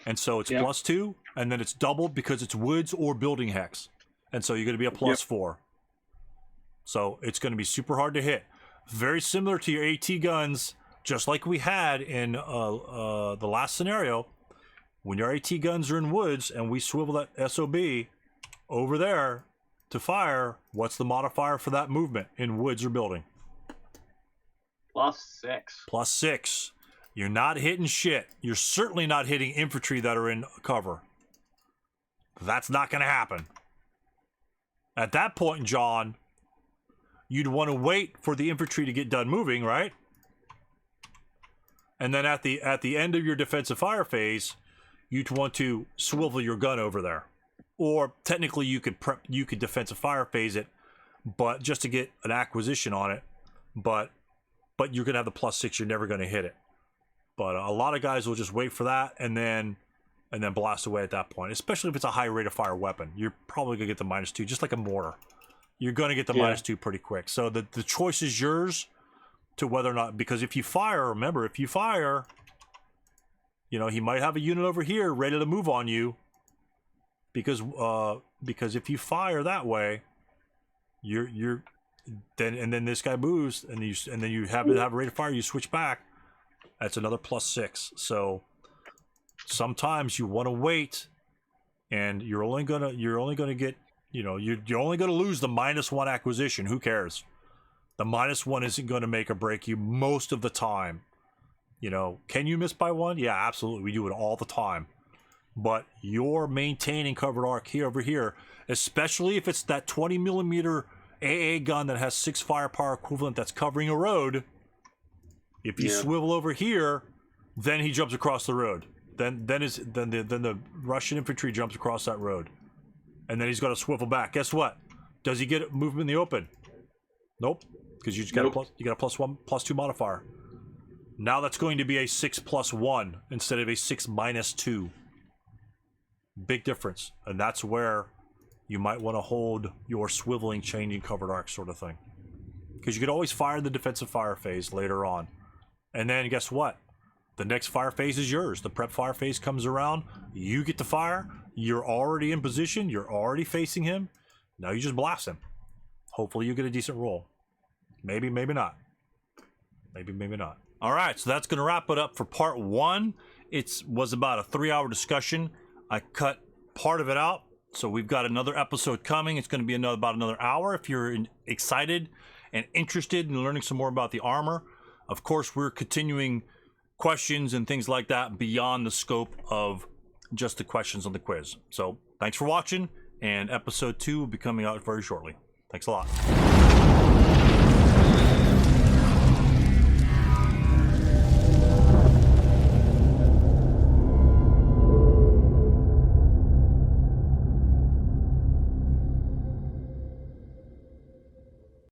And so it's +2, and then it's doubled because it's woods or building hex, and so you're going to be a +4. So it's going to be super hard to hit. Very similar to your AT guns, just like we had in the last scenario. When your AT guns are in woods and we swivel that SOB, over there to fire, what's the modifier for that movement in woods or building? +6. +6. You're not hitting shit. You're certainly not hitting infantry that are in cover. That's not going to happen. At that point, John, you'd want to wait for the infantry to get done moving, right? And then at the end of your defensive fire phase, you'd want to swivel your gun over there. Or technically you could defensive fire phase it, but just to get an acquisition on it, but you're going to have the +6, you're never going to hit it. But a lot of guys will just wait for that and then blast away at that point, especially if it's a high rate of fire weapon. You're probably going to get the -2, just like a mortar. You're going to get the -2 pretty quick. So the choice is yours to whether or not, because if you fire, remember, if you fire, you know, he might have a unit over here ready to move on you, because if you fire that way, then this guy moves, and then you have a rate of fire, you switch back, that's another +6. So sometimes you want to wait, and you're only gonna get, you know, you're only gonna lose the -1 acquisition. Who cares? The -1 isn't going to make or break you most of the time. You know, can you miss by 1? Yeah, absolutely. We do it all the time. But you're maintaining covered arc here over here, especially if it's that 20mm AA gun that has 6 firepower equivalent that's covering a road. If you swivel over here, then he jumps across the road. Then the Russian infantry jumps across that road, and then he's got to swivel back. Guess what? Does he get movement in the open? Nope, because you just got a +1, +2 modifier. Now that's going to be a 6+1 instead of a 6-2. Big difference, and that's where you might want to hold your swiveling, changing covered arc sort of thing, because you could always fire the defensive fire phase later on, and then guess what? The next fire phase is yours. The prep fire phase comes around, you get to fire. You're already in position. You're already facing him. Now you just blast him. Hopefully you get a decent roll. Maybe, maybe not. Maybe, maybe not. All right, so that's going to wrap it up for part 1. It was about a 3-hour discussion. I cut part of it out, so we've got another episode coming. It's going to be about another hour. If you're excited and interested in learning some more about the armor, of course, we're continuing questions and things like that beyond the scope of just the questions on the quiz. So thanks for watching, and episode 2 will be coming out very shortly. Thanks a lot.